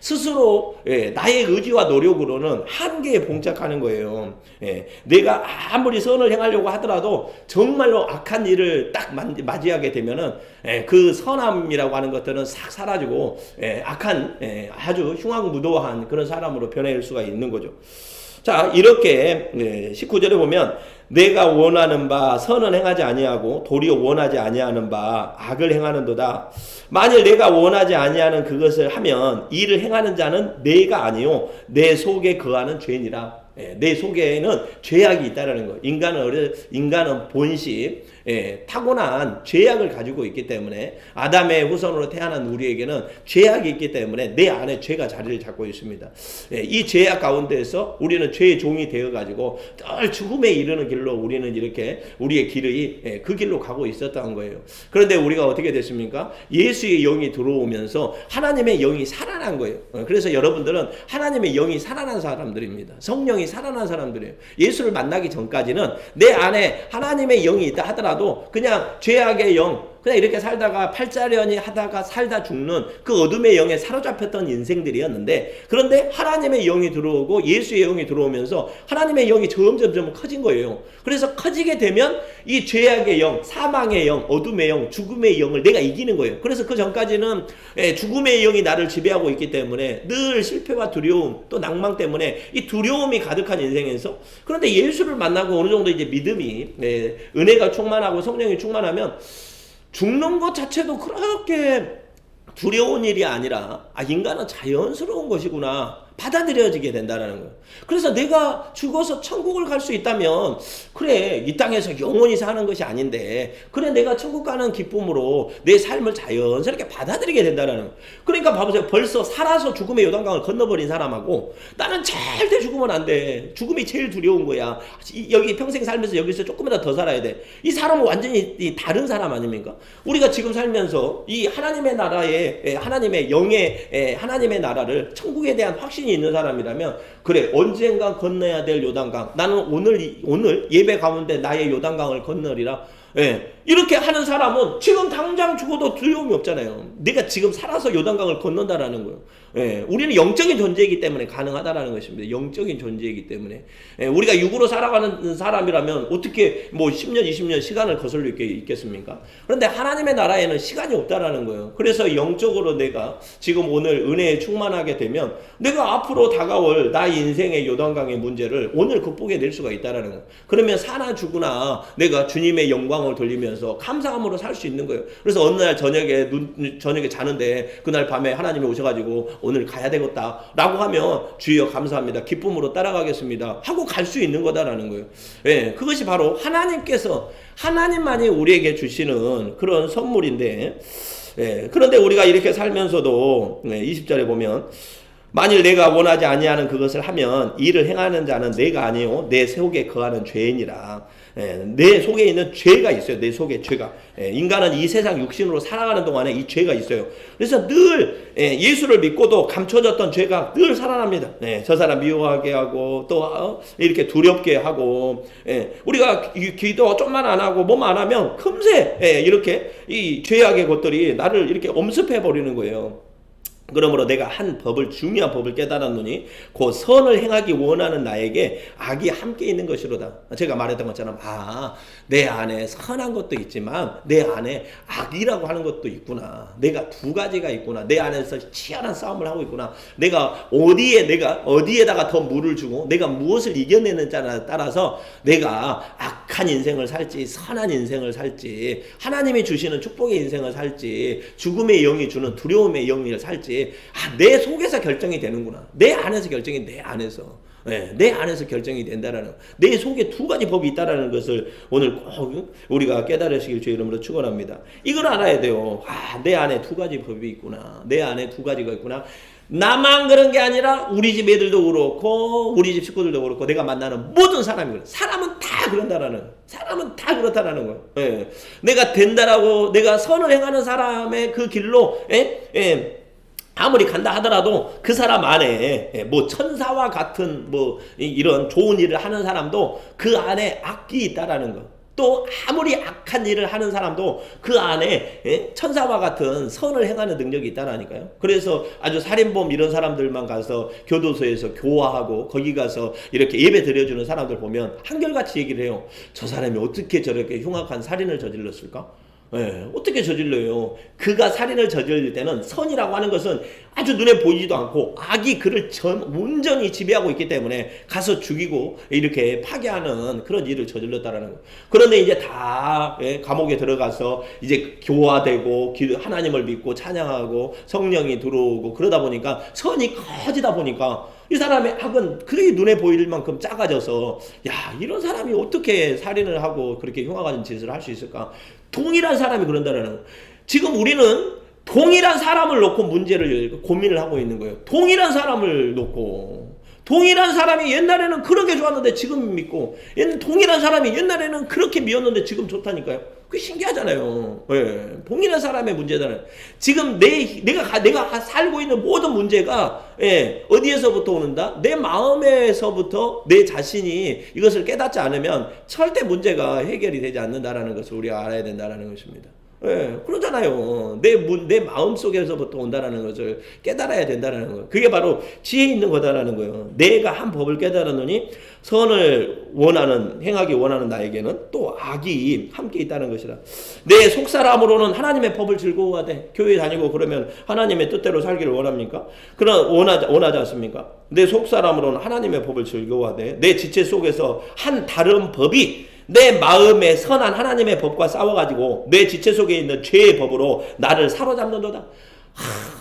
Speaker 1: 스스로 나의 의지와 노력으로는 한계에 봉착하는 거예요. 내가 아무리 선을 행하려고 하더라도 정말로 악한 일을 딱 맞이하게 되면은 그 선함이라고 하는 것들은 싹 사라지고 악한 아주 흉악무도한 그런 사람으로 변할 수가 있는 거죠. 자, 이렇게 19절에 보면 내가 원하는 바 선은 행하지 아니하고 도리어 원하지 아니하는 바 악을 행하는도다. 만일 내가 원하지 아니하는 그것을 하면 이를 행하는 자는 내가 아니요 내 속에 거하는 죄니라. 내 속에는 죄악이 있다라는 거. 인간은 본식 타고난 죄악을 가지고 있기 때문에 아담의 후손으로 태어난 우리에게는 죄악이 있기 때문에 내 안에 죄가 자리를 잡고 있습니다. 이 죄악 가운데에서 우리는 죄의 종이 되어가지고 늘 죽음에 이르는 길로 우리는 이렇게 우리의 길이 그 길로 가고 있었던 거예요. 그런데 우리가 어떻게 됐습니까? 예수의 영이 들어오면서 하나님의 영이 살아난 거예요. 그래서 여러분들은 하나님의 영이 살아난 사람들입니다. 성령이 살아난 사람들이에요. 예수를 만나기 전까지는 내 안에 하나님의 영이 있다 하더라도 그냥 죄악의 영, 그냥 이렇게 살다가 팔자련이 하다가 살다 죽는 그 어둠의 영에 사로잡혔던 인생들이었는데, 그런데 하나님의 영이 들어오고 예수의 영이 들어오면서 하나님의 영이 점점 커진 거예요. 그래서 커지게 되면 이 죄악의 영, 사망의 영, 어둠의 영, 죽음의 영을 내가 이기는 거예요. 그래서 그 전까지는 죽음의 영이 나를 지배하고 있기 때문에 늘 실패와 두려움 또 낭망 때문에 이 두려움이 가득한 인생에서, 그런데 예수를 만나고 어느 정도 이제 믿음이 은혜가 충만하고 성령이 충만하면 죽는 것 자체도 그렇게 두려운 일이 아니라 인간은 자연스러운 것이구나 받아들여지게 된다는 거예요. 그래서 내가 죽어서 천국을 갈 수 있다면 그래, 이 땅에서 영원히 사는 것이 아닌데 그래, 내가 천국 가는 기쁨으로 내 삶을 자연스럽게 받아들이게 된다는 거예요. 그러니까 봐보세요. 벌써 살아서 죽음의 요단강을 건너버린 사람하고 나는 절대 죽으면 안 돼, 죽음이 제일 두려운 거야, 여기 평생 살면서 여기서 조금이라도 더 살아야 돼, 이 사람은 완전히 다른 사람 아닙니까? 우리가 지금 살면서 이 하나님의 나라에 하나님의 영의 하나님의 나라를, 천국에 대한 확신이 있는 사람이라면 그래, 언젠가 건너야 될 요단강, 나는 오늘 예배 가운데 나의 요단강을 건너리라. 예, 이렇게 하는 사람은 지금 당장 죽어도 두려움이 없잖아요. 내가 지금 살아서 요단강을 건넌다라는 거예요. 예, 우리는 영적인 존재이기 때문에 가능하다라는 것입니다. 영적인 존재이기 때문에. 예, 우리가 육으로 살아가는 사람이라면 어떻게 뭐 10년, 20년 시간을 거슬릴 게 있겠습니까? 그런데 하나님의 나라에는 시간이 없다라는 거예요. 그래서 영적으로 내가 지금 오늘 은혜에 충만하게 되면 내가 앞으로 다가올 나의 인생의 요단강의 문제를 오늘 극복해 낼 수가 있다라는 거예요. 그러면 사나 죽으나 내가 주님의 영광을 돌리면서 감사함으로 살 수 있는 거예요. 그래서 어느 날 저녁에 자는데 그날 밤에 하나님이 오셔가지고 오늘 가야 되겠다 라고 하면 주여 감사합니다, 기쁨으로 따라가겠습니다 하고 갈 수 있는 거다라는 거예요. 예, 그것이 바로 하나님만이 우리에게 주시는 그런 선물인데, 예, 그런데 우리가 이렇게 살면서도 20절에 보면 만일 내가 원하지 아니하는 그것을 하면 이를 행하는 자는 내가 아니요 내 속에 거하는 죄인이라. 예, 내 속에 있는 죄가 있어요. 내 속에 죄가. 예, 인간은 이 세상 육신으로 살아가는 동안에 이 죄가 있어요. 그래서 늘 예수를 믿고도 감춰졌던 죄가 늘 살아납니다. 예, 저 사람 미워하게 하고 또 이렇게 두렵게 하고, 예, 우리가 기도 좀만 안 하고 뭐만 안 하면 금세 이렇게 이 죄악의 것들이 나를 이렇게 엄습해 버리는 거예요. 그러므로 내가 한 법을, 중요한 법을 깨달았노니 그 선을 행하기 원하는 나에게 악이 함께 있는 것이로다. 제가 말했던 것처럼 내 안에 선한 것도 있지만 내 안에 악이라고 하는 것도 있구나. 내가 두 가지가 있구나. 내 안에서 치열한 싸움을 하고 있구나. 내가 어디에다가 더 물을 주고 내가 무엇을 이겨내는지에 따라서 내가 악한 인생을 살지 선한 인생을 살지 하나님이 주시는 축복의 인생을 살지 죽음의 영이 주는 두려움의 영을 살지 내 속에서 결정이 되는구나. 내 안에서 결정이 내 안에서. 네, 내 안에서 결정이 된다라는, 내 속에 두 가지 법이 있다라는 것을 오늘 꼭 우리가 깨달으시길 주의 이름으로 축원합니다. 이걸 알아야 돼요. 내 안에 두 가지 법이 있구나. 내 안에 두 가지가 있구나. 나만 그런 게 아니라 우리 집 애들도 그렇고 우리 집 식구들도 그렇고 내가 만나는 모든 사람이 그래. 사람은 다 그런다라는, 사람은 다 그렇다라는 거예요. 예. 내가 된다라고 내가 선을 행하는 사람의 그 길로 아무리 간다 하더라도 그 사람 안에 뭐 천사와 같은 뭐 이런 좋은 일을 하는 사람도 그 안에 악이 있다라는 거. 또 아무리 악한 일을 하는 사람도 그 안에 천사와 같은 선을 행하는 능력이 있다라니까요. 그래서 아주 살인범 이런 사람들만 가서 교도소에서 교화하고 거기 가서 이렇게 예배 드려주는 사람들 보면 한결같이 얘기를 해요. 저 사람이 어떻게 저렇게 흉악한 살인을 저질렀을까? 어떻게 저질러요? 그가 살인을 저질 때는 선이라고 하는 것은 아주 눈에 보이지도 않고 악이 그를 온전히 지배하고 있기 때문에 가서 죽이고 이렇게 파괴하는 그런 일을 저질렀다라는 거예요. 그런데 이제 다 감옥에 들어가서 이제 교화되고 하나님을 믿고 찬양하고 성령이 들어오고 그러다 보니까 선이 커지다 보니까 이 사람의 악은 그렇게 눈에 보일 만큼 작아져서 이런 사람이 어떻게 살인을 하고 그렇게 흉악한 짓을 할 수 있을까? 동일한 사람이 그런다는 거예요. 지금 우리는 동일한 사람을 놓고 문제를 고민을 하고 있는 거예요. 동일한 사람을 놓고. 동일한 사람이 옛날에는 그런 게 좋았는데 지금 믿고, 동일한 사람이 옛날에는 그렇게 미웠는데 지금 좋다니까요. 그게 신기하잖아요. 동일한 사람의 문제잖아요. 지금 내가 살고 있는 모든 문제가 어디에서부터 오는다? 내 마음에서부터 내 자신이 이것을 깨닫지 않으면 절대 문제가 해결이 되지 않는다라는 것을 우리가 알아야 된다라는 것입니다. 그러잖아요. 내 마음 속에서부터 온다라는 것을 깨달아야 된다라는 거예요. 그게 바로 지혜 있는 거다라는 거예요. 내가 한 법을 깨달았노니 선을 행하기 원하는 나에게는 또 악이 함께 있다는 것이라. 내 속사람으로는 하나님의 법을 즐거워하되, 교회 다니고 그러면 하나님의 뜻대로 살기를 원합니까? 원하지 않습니까? 내 속사람으로는 하나님의 법을 즐거워하되 내 지체 속에서 한 다른 법이 내 마음에 선한 하나님의 법과 싸워가지고 내 지체 속에 있는 죄의 법으로 나를 사로잡는도다.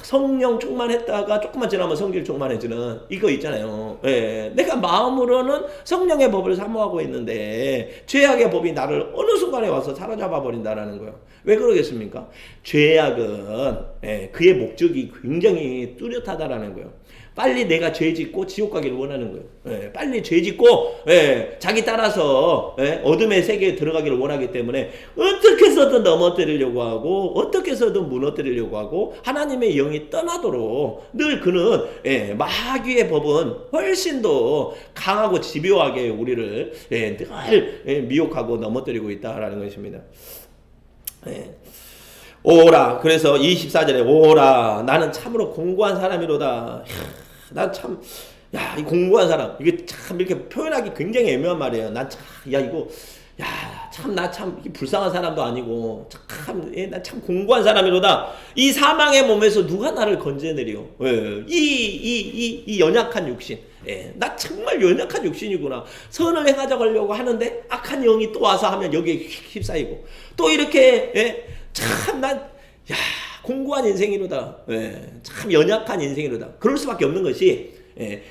Speaker 1: 성령 충만했다가 조금만 지나면 성질 충만해지는 이거 있잖아요. 내가 마음으로는 성령의 법을 사모하고 있는데 죄악의 법이 나를 어느 순간에 와서 사로잡아 버린다라는 거예요. 왜 그러겠습니까? 죄악은 그의 목적이 굉장히 뚜렷하다라는 거예요. 빨리 내가 죄 짓고 지옥 가기를 원하는 거예요. 예, 빨리 죄 짓고 자기 따라서 어둠의 세계에 들어가기를 원하기 때문에 어떻게 해서든 넘어뜨리려고 하고 어떻게 해서든 무너뜨리려고 하고 하나님의 영이 떠나도록 늘 그는 마귀의 법은 훨씬 더 강하고 집요하게 우리를 늘 미혹하고 넘어뜨리고 있다라는 것입니다. 오라. 그래서 24절에 오라. 나는 참으로 공고한 사람이로다. 난 참, 야, 이 공고한 사람. 이게 참 이렇게 표현하기 굉장히 애매한 말이에요. 난 참, 야, 이거, 야, 참, 나 참 불쌍한 사람도 아니고, 참, 난 참 공고한 사람이로다. 이 사망의 몸에서 누가 나를 건져내려? 이 연약한 육신. 나 정말 연약한 육신이구나. 선을 행하자고 하려고 하는데 악한 영이 또 와서 하면 여기에 휩싸이고 또 이렇게 참 난 공고한 인생이로다. 참 연약한 인생이로다. 그럴 수밖에 없는 것이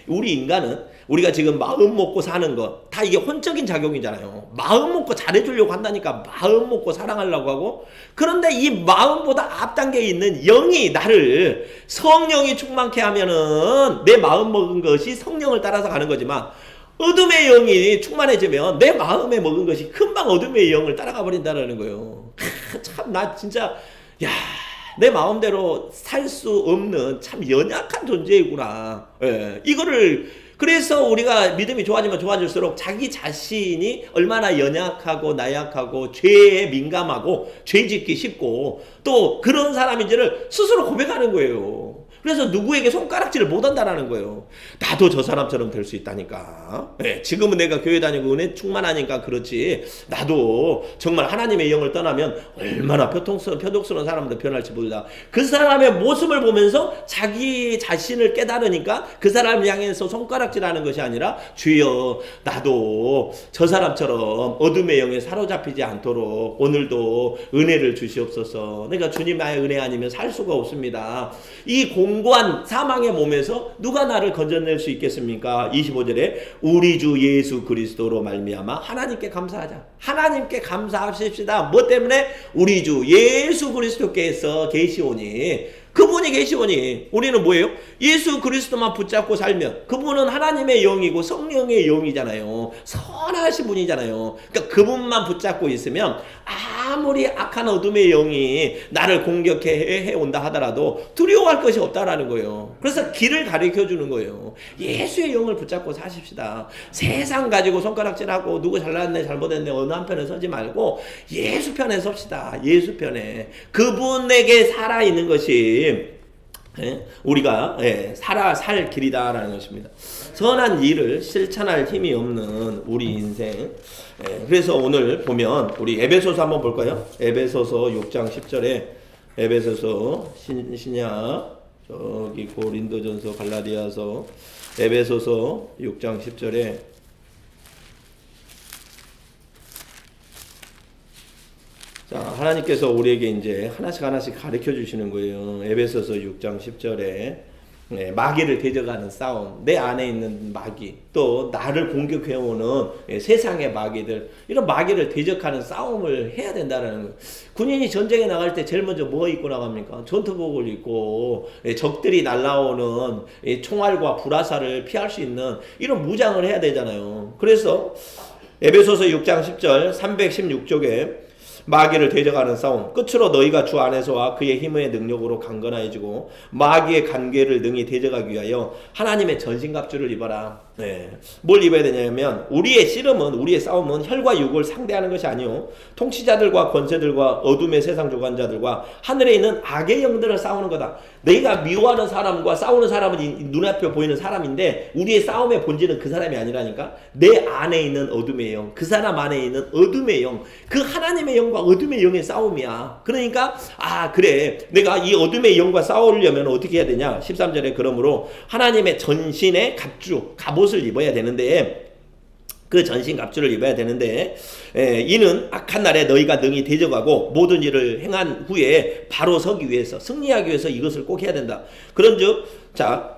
Speaker 1: 우리 인간은 우리가 지금 마음 먹고 사는 거 다 이게 혼적인 작용이잖아요. 마음 먹고 잘해주려고 한다니까 마음 먹고 사랑하려고 하고 그런데 이 마음보다 앞단계에 있는 영이 나를 성령이 충만케 하면은 내 마음 먹은 것이 성령을 따라서 가는 거지만 어둠의 영이 충만해지면 내 마음에 먹은 것이 금방 어둠의 영을 따라가 버린다는 거예요. 참 나 진짜 내 마음대로 살 수 없는 참 연약한 존재이구나. 이거를 그래서 우리가 믿음이 좋아지면 좋아질수록 자기 자신이 얼마나 연약하고 나약하고 죄에 민감하고 죄 짓기 쉽고 또 그런 사람인지를 스스로 고백하는 거예요. 그래서 누구에게 손가락질을 못한다라는 거예요. 나도 저 사람처럼 될 수 있다니까. 지금은 내가 교회 다니고 은혜 충만하니까 그렇지. 나도 정말 하나님의 영을 떠나면 얼마나 표독스러운 사람으로 변할지 몰라. 그 사람의 모습을 보면서 자기 자신을 깨달으니까 그 사람을 향해서 손가락질하는 것이 아니라 주여 나도 저 사람처럼 어둠의 영에 사로잡히지 않도록 오늘도 은혜를 주시옵소서. 내가 주님의 은혜 아니면 살 수가 없습니다. 이 공고한 사망의 몸에서 누가 나를 건져낼 수 있겠습니까? 25절에 우리 주 예수 그리스도로 말미암아 하나님께 감사하자. 하나님께 감사하십시다. 뭐 때문에? 우리 주 예수 그리스도께서 계시오니 그분이 계시오니 우리는 뭐예요? 예수 그리스도만 붙잡고 살면 그분은 하나님의 영이고 성령의 영이잖아요. 선하신 분이잖아요. 그러니까 그분만 붙잡고 있으면 아무리 악한 어둠의 영이 나를 공격해 온다 하더라도 두려워할 것이 없다라는 거예요. 그래서 길을 가르쳐 주는 거예요. 예수의 영을 붙잡고 사십시다. 세상 가지고 손가락질하고 누구 잘났네 잘못했네 어느 한편에 서지 말고 예수 편에 섭시다. 예수 편에 그분에게 살아있는 것이 우리가 살 길이다라는 것입니다. 선한 일을 실천할 힘이 없는 우리 인생. 그래서 오늘 보면 우리 에베소서 한번 볼까요? 에베소서 6장 10절에 에베소서 신약 저기 고린도전서 갈라디아서 에베소서 6장 10절에 자, 하나님께서 우리에게 이제 하나씩 가르쳐 주시는 거예요. 에베소서 6장 10절에 마귀를 대적하는 싸움, 내 안에 있는 마귀, 또 나를 공격해오는 세상의 마귀들, 이런 마귀를 대적하는 싸움을 해야 된다는 거예요. 군인이 전쟁에 나갈 때 제일 먼저 뭐 입고 나갑니까? 전투복을 입고 적들이 날라오는 총알과 불화살을 피할 수 있는 이런 무장을 해야 되잖아요. 그래서 에베소서 6장 10절 316쪽에 마귀를 대적하는 싸움 끝으로 너희가 주 안에서와 그의 힘의 능력으로 강건해지고 마귀의 관계를 능히 대적하기 위하여 하나님의 전신갑주를 입어라. 뭘 입어야 되냐면 우리의 씨름은 우리의 싸움은 혈과 육을 상대하는 것이 아니요 통치자들과 권세들과 어둠의 세상 주관자들과 하늘에 있는 악의 영들을 싸우는 거다. 너희가 미워하는 사람과 싸우는 사람은 눈앞에 보이는 사람인데 우리의 싸움의 본질은 그 사람이 아니라니까. 내 안에 있는 어둠의 영, 그 사람 안에 있는 어둠의 영, 그 하나님의 영과 어둠의 영의 싸움이야. 그러니까 그래 내가 이 어둠의 영과 싸우려면 어떻게 해야 되냐. 13절에 그러므로 하나님의 전신의 갑주 갑옷을 입어야 되는데 그 전신 갑주를 입어야 되는데 이는 악한 날에 너희가 능히 대적하고 모든 일을 행한 후에 바로 서기 위해서 승리하기 위해서 이것을 꼭 해야 된다. 그런즉 자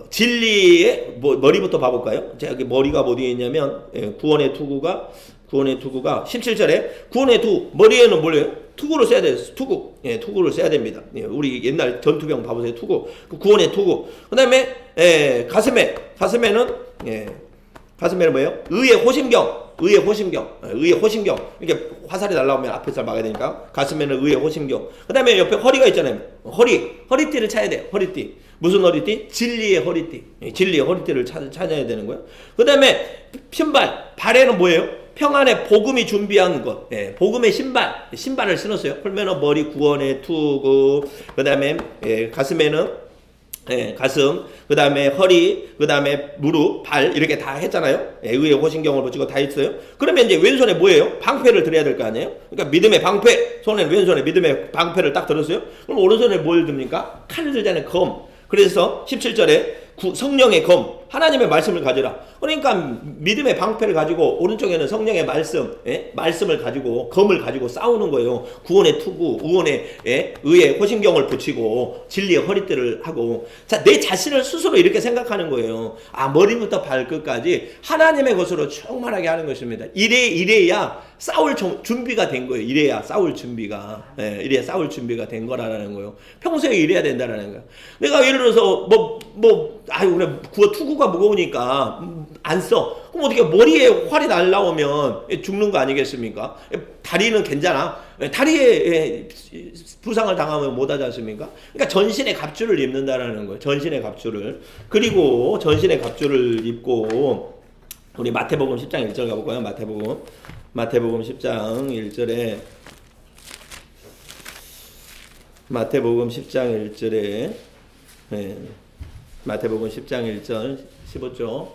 Speaker 1: 진리의 머리부터 봐볼까요? 자 여기 머리가 어디에 있냐면 구원의 투구가 17절에 구원의 두 머리에는 뭐예요? 투구를 써야 돼요. 투구. 예, 투구를 써야 됩니다. 예, 우리 옛날 전투병 봐보세요. 투구. 그 구원의 투구. 그 다음에, 가슴에는, 가슴에는 뭐예요? 의의 호심경. 의의 호심경. 의의 호심경. 이렇게 화살이 날라오면 앞에서 막아야 되니까. 가슴에는 의의 호심경. 그 다음에 옆에 허리가 있잖아요. 허리띠를 차야 돼요. 허리띠. 무슨 허리띠? 진리의 허리띠. 진리의 허리띠를 찾아야 되는 거예요. 그 다음에 신발. 발에는 뭐예요? 평안의 복음이 준비한 것. 복음의 신발을 신었어요. 그러면 머리 구원의 투구. 그 다음에 가슴에는 가슴, 그 다음에 허리, 그 다음에 무릎, 발 이렇게 다 했잖아요. 의의 호신경을 붙이고 다 했어요. 그러면 이제 왼손에 뭐예요? 방패를 들어야 될 거 아니에요? 그러니까 믿음의 방패, 왼손에 믿음의 방패를 딱 들었어요. 그럼 오른손에 뭘 듭니까? 칼을 들잖아요. 검. 그래서 17절에 성령의 검, 하나님의 말씀을 가져라. 그러니까 믿음의 방패를 가지고 오른쪽에는 성령의 말씀을 가지고 검을 가지고 싸우는 거예요. 구원의 투구, 의의 호신경을 붙이고 진리의 허리띠를 하고, 자, 내 자신을 스스로 이렇게 생각하는 거예요. 아, 머리부터 발끝까지 하나님의 것으로 충만하게 하는 것입니다. 이래야 싸울 준비가 된 거예요. 이래야 싸울 준비가 된 거라는 거예요. 평소에 이래야 된다라는 거예요. 내가 예를 들어서 그래 투구가 무거우니까 안 써. 그럼 어떻게 머리에 활이 날라오면 죽는 거 아니겠습니까? 다리는 괜찮아. 다리에 부상을 당하면 못하지 않습니까? 그러니까 전신의 갑주를 입는다라는 거예요. 전신의 갑주를. 그리고 전신의 갑주를 입고 우리 마태복음 10장 1절 가볼까요? 마태복음 10장 1절에 마태복음 10장 1절에 마태복음 10장 1절 15쪽.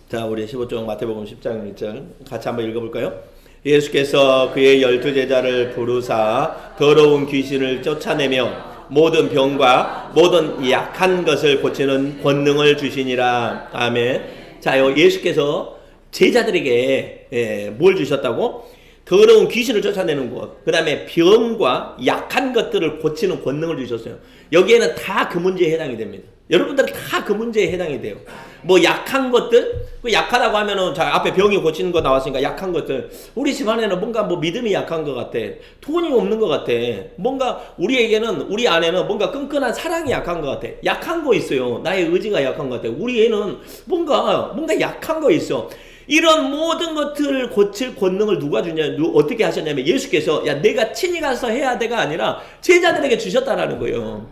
Speaker 1: 자, 우리 15쪽 마태복음 10장 1절 같이 한번 읽어볼까요? 예수께서 그의 12제자를 부르사 더러운 귀신을 쫓아내며 모든 병과 모든 약한 것을 고치는 권능을 주시니라. 아멘. 자, 예수께서 제자들에게 뭘 주셨다고? 더러운 귀신을 쫓아내는 것, 그 다음에 병과 약한 것들을 고치는 권능을 주셨어요. 여기에는 다 그 문제에 해당이 됩니다. 여러분들은 다 그 문제에 해당이 돼요. 뭐 약한 것들, 그 약하다고 하면은 자 앞에 병이 고치는 거 나왔으니까 약한 것들. 우리 집안에는 뭔가 믿음이 약한 것 같아. 돈이 없는 것 같아. 뭔가 우리 안에는 뭔가 끈끈한 사랑이 약한 것 같아. 약한 거 있어요. 나의 의지가 약한 것 같아. 우리 애는 뭔가 약한 거 있어. 이런 모든 것들을 고칠 권능을 누가 주냐, 어떻게 하셨냐면 예수께서 내가 친히 가서 해야 돼가 아니라 제자들에게 주셨다라는 거예요.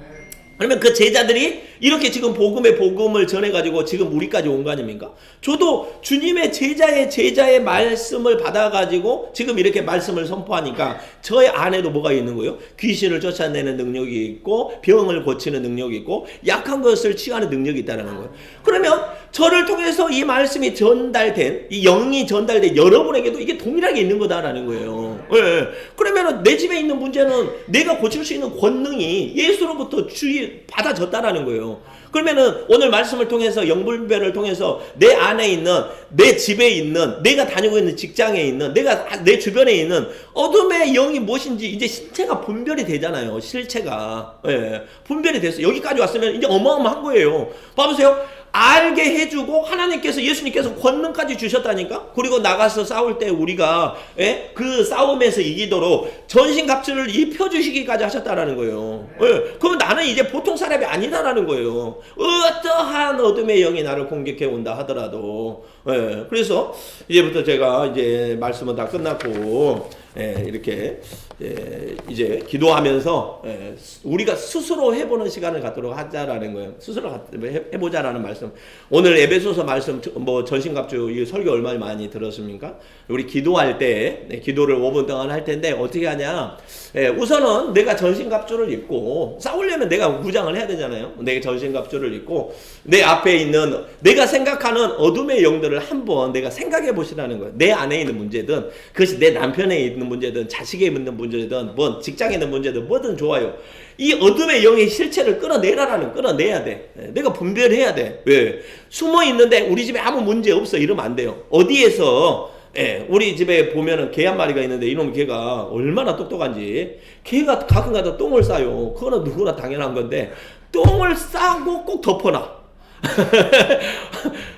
Speaker 1: 그러면 그 제자들이 이렇게 지금 복음을 전해가지고 지금 우리까지 온 거 아닙니까? 저도 주님의 제자의 말씀을 받아가지고 지금 이렇게 말씀을 선포하니까 저의 안에도 뭐가 있는 거예요? 귀신을 쫓아내는 능력이 있고 병을 고치는 능력이 있고 약한 것을 치유하는 능력이 있다는 거예요. 그러면 저를 통해서 이 말씀이 전달된, 이 영이 전달된 여러분에게도 이게 동일하게 있는 거다라는 거예요. 네. 그러면 내 집에 있는 문제는 내가 고칠 수 있는 권능이 예수로부터 받아졌다라는 거예요. 그러면은 오늘 말씀을 통해서 영분별을 통해서 내 안에 있는, 내 집에 있는, 내가 다니고 있는 직장에 있는, 내 주변에 있는 어둠의 영이 무엇인지 이제 실체가 분별이 되잖아요. 실체가. 예. 분별이 됐어. 여기까지 왔으면 이제 어마어마한 거예요. 봐보세요. 알게 해주고 하나님께서 예수님께서 권능까지 주셨다니까. 그리고 나가서 싸울 때 우리가 그 싸움에서 이기도록 전신갑주를 입혀주시기까지 하셨다라는 거예요. 그럼 나는 이제 보통 사람이 아니다라는 거예요. 어떠한 어둠의 영이 나를 공격해 온다 하더라도. 그래서 이제부터 제가 이제 말씀은 다 끝났고 이렇게 이제 기도하면서 우리가 스스로 해보는 시간을 갖도록 하자라는 거예요. 스스로 해보자라는 말씀. 오늘 에베소서 말씀 전신갑주 이 설교 얼마나 많이 들었습니까? 우리 기도할 때 기도를 5분 동안 할 텐데 어떻게 하냐? 우선은 내가 전신갑주를 입고 싸우려면 내가 무장을 해야 되잖아요. 내가 전신갑주를 입고 내 앞에 있는 내가 생각하는 어둠의 영들을 한번 내가 생각해 보시라는 거예요. 내 안에 있는 문제든 그것이 내 남편에 있는 문제든 자식에 있는 문제든 뭐 직장에 있는 문제든 뭐든 좋아요. 이 어둠의 영의 실체를 끌어내야 돼. 내가 분별해야 돼. 왜? 숨어 있는데 우리 집에 아무 문제 없어 이러면 안 돼요. 어디에서 우리 집에 보면은 개 한 마리가 있는데 이놈 개가 얼마나 똑똑한지 개가 가끔가다 똥을 싸요. 그거는 누구나 당연한 건데 똥을 싸고 꼭 덮어놔.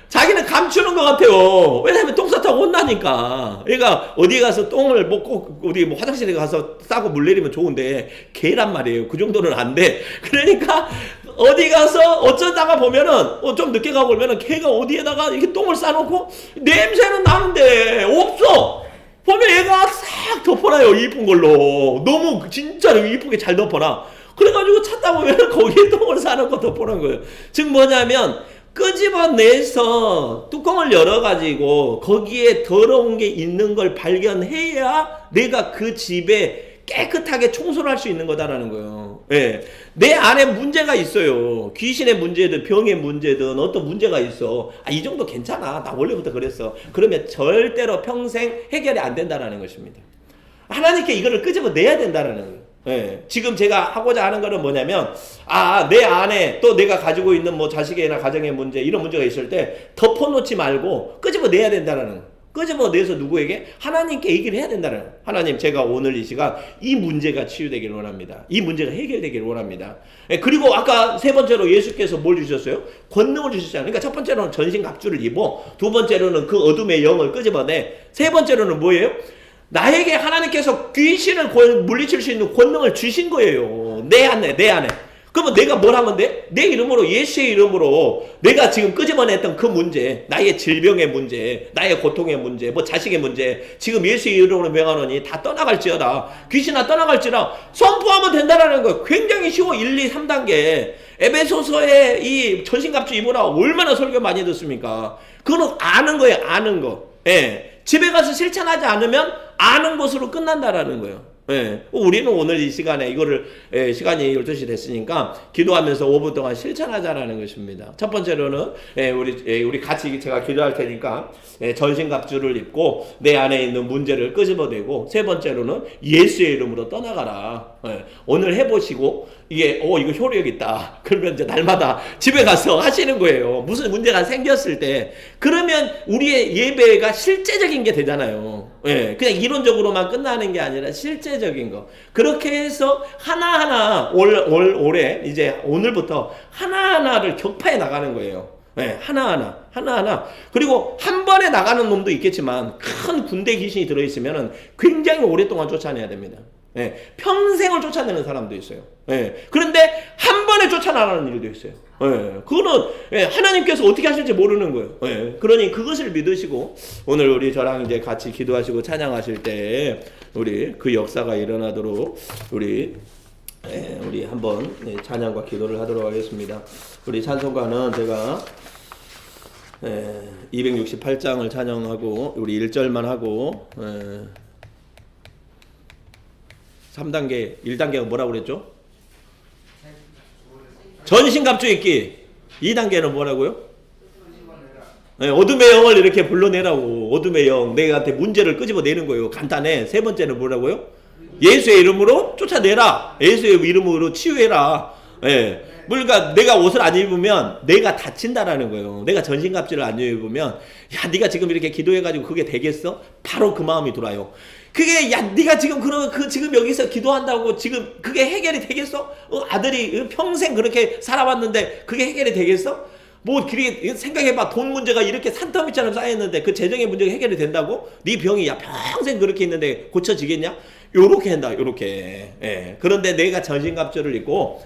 Speaker 1: 자기는 감추는 것 같아요. 왜냐하면 똥 싸다고 혼나니까. 그러니까 어디 가서 똥을 뭐 꼭 어디 뭐 화장실에 가서 싸고 물 내리면 좋은데 개란 말이에요. 그 정도는 안 돼. 그러니까 어디 가서 어쩌다가 보면은 좀 늦게 가고 그러면은 개가 어디에다가 이렇게 똥을 싸놓고 냄새는 나는데 없어. 보면 얘가 싹 덮어놔요. 이쁜 걸로. 너무 진짜로 이쁘게 잘 덮어놔. 그래가지고 찾다 보면 거기에 똥을 싸놓고 덮어놓은 거예요. 즉 뭐냐면 끄집어내서 뚜껑을 열어가지고 거기에 더러운 게 있는 걸 발견해야 내가 그 집에 깨끗하게 청소를 할 수 있는 거다라는 거예요. 예. 내 안에 문제가 있어요. 귀신의 문제든 병의 문제든 어떤 문제가 있어. 이 정도 괜찮아. 나 원래부터 그랬어. 그러면 절대로 평생 해결이 안 된다라는 것입니다. 하나님께 이거를 끄집어내야 된다라는 거예요. 예. 지금 제가 하고자 하는 거는 뭐냐면 내 안에 또 내가 가지고 있는 뭐 자식이나 가정의 문제 이런 문제가 있을 때 덮어놓지 말고 끄집어내야 된다라는 거예요. 끄집어내서 누구에게? 하나님께 얘기를 해야 된다는 거예요. 하나님, 제가 오늘 이 시간 이 문제가 치유되기를 원합니다. 이 문제가 해결되기를 원합니다. 예. 그리고 아까 세 번째로 예수께서 뭘 주셨어요? 권능을 주셨잖아요. 그러니까 첫 번째로는 전신갑주를 입어, 두 번째로는 그 어둠의 영을 끄집어내, 세 번째로는 뭐예요? 나에게 하나님께서 귀신을 물리칠 수 있는 권능을 주신 거예요. 내 안에. 그러면 내가 뭘 하면 돼? 내 이름으로, 예수의 이름으로 내가 지금 끄집어냈던 그 문제, 나의 질병의 문제, 나의 고통의 문제, 뭐 자식의 문제, 지금 예수의 이름으로 명하노니 다 떠나갈지어다. 귀신아 떠나갈지라 선포하면 된다라는 거예요. 굉장히 쉬워. 1, 2, 3단계. 에베소서에 이 전신갑주 입으라 얼마나 설교 많이 듣습니까? 그건 아는 거예요. 아는 거. 예. 집에 가서 실천하지 않으면 아는 것으로 끝난다라는 거예요. 예. 우리는 오늘 이 시간에 이거를, 시간이 12시 됐으니까 기도하면서 5분 동안 실천하자라는 것입니다. 첫 번째로는, 우리 같이 제가 기도할 테니까, 전신갑주를 입고 내 안에 있는 문제를 끄집어내고, 세 번째로는 예수의 이름으로 떠나가라. 오늘 해보시고, 이거 효력 있다. 그러면 이제 날마다 집에 가서 하시는 거예요. 무슨 문제가 생겼을 때. 그러면 우리의 예배가 실제적인 게 되잖아요. 그냥 이론적으로만 끝나는 게 아니라 실제적인 거. 그렇게 해서 하나하나 올해 이제 오늘부터 하나하나를 격파해 나가는 거예요. 하나하나. 그리고 한 번에 나가는 놈도 있겠지만 큰 군대 귀신이 들어있으면 굉장히 오랫동안 쫓아내야 됩니다. 평생을 쫓아내는 사람도 있어요. 그런데 한 번에 쫓아나가는 일도 있어요. 그거는 하나님께서 어떻게 하실지 모르는 거예요. 그러니 그것을 믿으시고 오늘 우리 저랑 이제 같이 기도하시고 찬양하실 때 우리 그 역사가 일어나도록 우리 한번 찬양과 기도를 하도록 하겠습니다. 우리 찬송가는 제가 268장을 찬양하고 우리 1절만 하고 3단계, 1단계가 뭐라고 그랬죠? 전신갑주 입기. 2단계는 뭐라고요? 어둠의 영을 이렇게 불러내라고. 어둠의 영, 내한테 문제를 끄집어내는 거예요. 간단해. 세 번째는 뭐라고요? 예수의 이름으로 쫓아내라. 예수의 이름으로 치유해라. 그러니까 내가 옷을 안 입으면 내가 다친다라는 거예요. 내가 전신갑주를 안 입으면 네가 지금 이렇게 기도해가지고 그게 되겠어? 바로 그 마음이 돌아요. 그게 네가 지금 지금 여기서 기도한다고 지금 그게 해결이 되겠어? 아들이 평생 그렇게 살아왔는데 그게 해결이 되겠어? 뭐 그게 생각해봐. 돈 문제가 이렇게 산더미처럼 쌓였는데 그 재정의 문제가 해결이 된다고? 네 병이 평생 그렇게 있는데 고쳐지겠냐? 요렇게 한다. 요렇게. 그런데 내가 전신갑주를 입고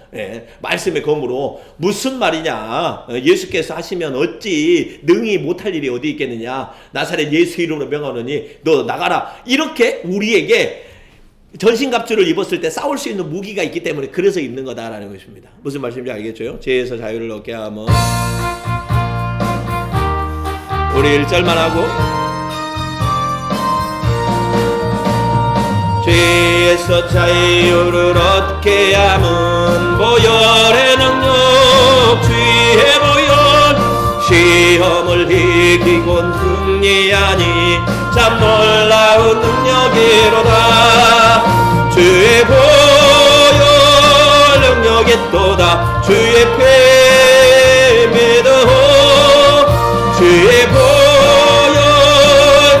Speaker 1: 말씀의 검으로 무슨 말이냐? 예수께서 하시면 어찌 능히 못할 일이 어디 있겠느냐? 나사렛 예수 이름으로 명하노니 너 나가라. 이렇게 우리에게 전신갑주를 입었을 때 싸울 수 있는 무기가 있기 때문에 그래서 입는 거다라는 것입니다. 무슨 말씀인지 알겠죠? 죄에서 자유를 얻게 하면 우리 1절만 하고 죄에서 자유를 얻게 함은 보혈의 능력 주의 보혈 시험을 이기곤 승리하니 참 놀라운 능력이로다 주의 보혈 능력이 또다 주의 피 믿어 주의 보혈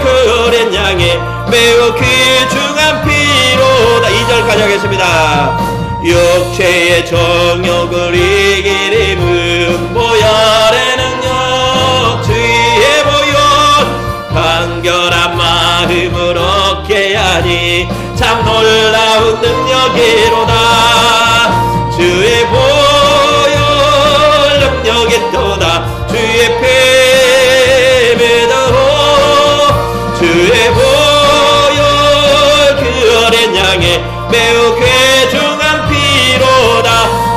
Speaker 1: 그 어린 양의 매우 귀중한 피로다 2절까지 하겠습니다. 육체의 정욕을 이기림은 보혈의 능력 주의 하니 참 놀라운 능력이로다. 주의 보혈 능력이 또다. 주의 피 믿어 주의 보혈 그 어린 양의 매우 귀중한 피로다.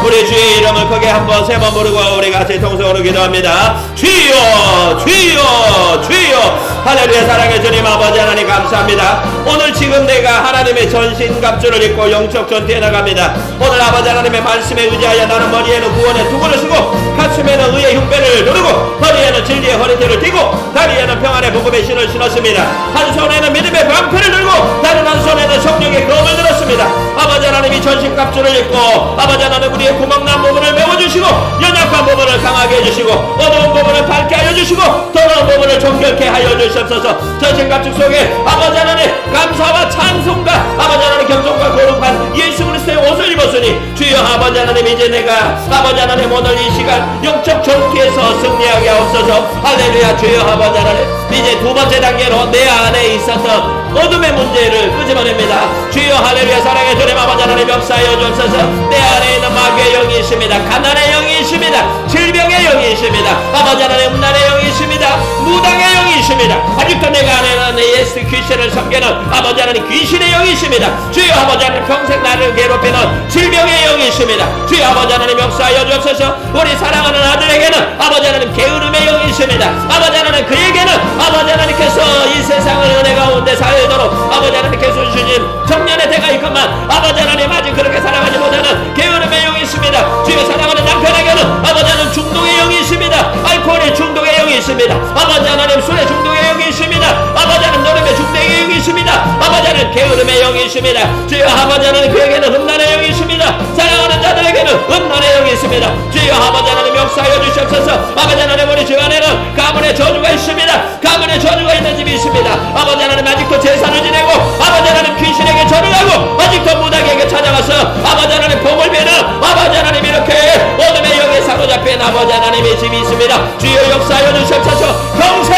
Speaker 1: 우리 주의 이름을 크게 한번 세 번 부르고 우리 같이 통성으로 기도합니다. 주여 주여 주여. 할렐루야. 사랑의 주님 아버지 하나님 감사합니다. 오늘 지금 내가 하나님의 전신갑주를 입고 영적 전투에 나갑니다. 오늘 아버지 하나님의 말씀에 의지하여 나는 머리에는 구원의 투구를 쓰고 가슴에는 의의 흉배를 누르고 허리에는 진리의 허리띠를 띠고 다리에는 평안의 복음의 신을 신었습니다. 한 손에는 믿음의 방패를 들고 다른 한 손에는 성령의 검을 들었습니다. 아버지 하나님이 전신갑주를 입고 아버지 하나님 우리의 구멍난 부분을 메워주시고 연약한 부분을 강하게 해주시고 어두운 부분을 밝게 하여 주시고 더러운 부분을 정결케 하여 주시옵소서. 전신갑주 속에 아버지 하나님 감사와 찬송과 아버지 하나님 겸손과 거룩한 예수 그리스도의 옷을 입었으니 주여 아버지 하나님 이제 내가 아버지 하나님 오늘 이 시간 영적 전투에서 승리하게 하옵소서. 할렐루야. 주여 아버지 하나님 이제 두 번째 단계로 내 안에 있었던 어둠의 문제를 끄집어냅니다. 주여 할렐루야. 사랑의 주님 아버지 하나님 역사하여 주옵소서. 내 안에 있는 마귀의 영이 있습니다. 가난의 영이 있습니다. 질병의 영이 있습니다. 아버지 하나님 음란의 영이 있습니다. 무당의 영이 있습니다. 아직도 내가 안에는 예수 귀신을 섬기는 아버지 하나님 귀신의 영이 있습니다. 주여 아버지 하나님 평생 나를 괴롭히는 질병의 영이 있습니다. 주여 아버지 하나님 역사하여 주옵소서. 우리 사랑하는 아들에게는 아버지 하나님 게으름의 영이 있습니다. 아버지 하나님 그에게는 아버지 하나님께서 이 세상을 은혜 가운데 살도록 아버지 하나님께서 주신 청년의 대가 있건만 아버지 하나님 아직 그렇게 살아가지 못하는 게으름의 영이 있습니다. 주여 사랑하는 남편에게는 아버지 하나님 중독의 영이 있습니다. 알코올의 중독의 영이 있습니다. 아버지 하나님 술의 중독의 영이 있습니다. 아버지 하나님 노름의 중독의 영이 있습니다. 아버지 하나님 게으름의 영이 있습니다. 주여 아버지 하나님 그에게는 음란의 영이 있습니다. 사랑하는 자들에게는 음란의 영이 있습니다. 주여 아버지 하나님 역사하여 주시옵소서. 아버지 하나님 우리 주 안에는 가문의 저주가 있습니다. 가문의 저주가 있는 집이 있습니다. 아버지 하나님 아직도 제사를 지내고 아버지 하나님 귀신에게 절을 하고 아직도 무당에게 찾아가서 아버지 하나님 복을 비는 아버지 하나님 이렇게 어둠의 영에 사로잡힌 아버지 하나님의 집이 있습니다. 주여 역사하여 주시옵소서. 평생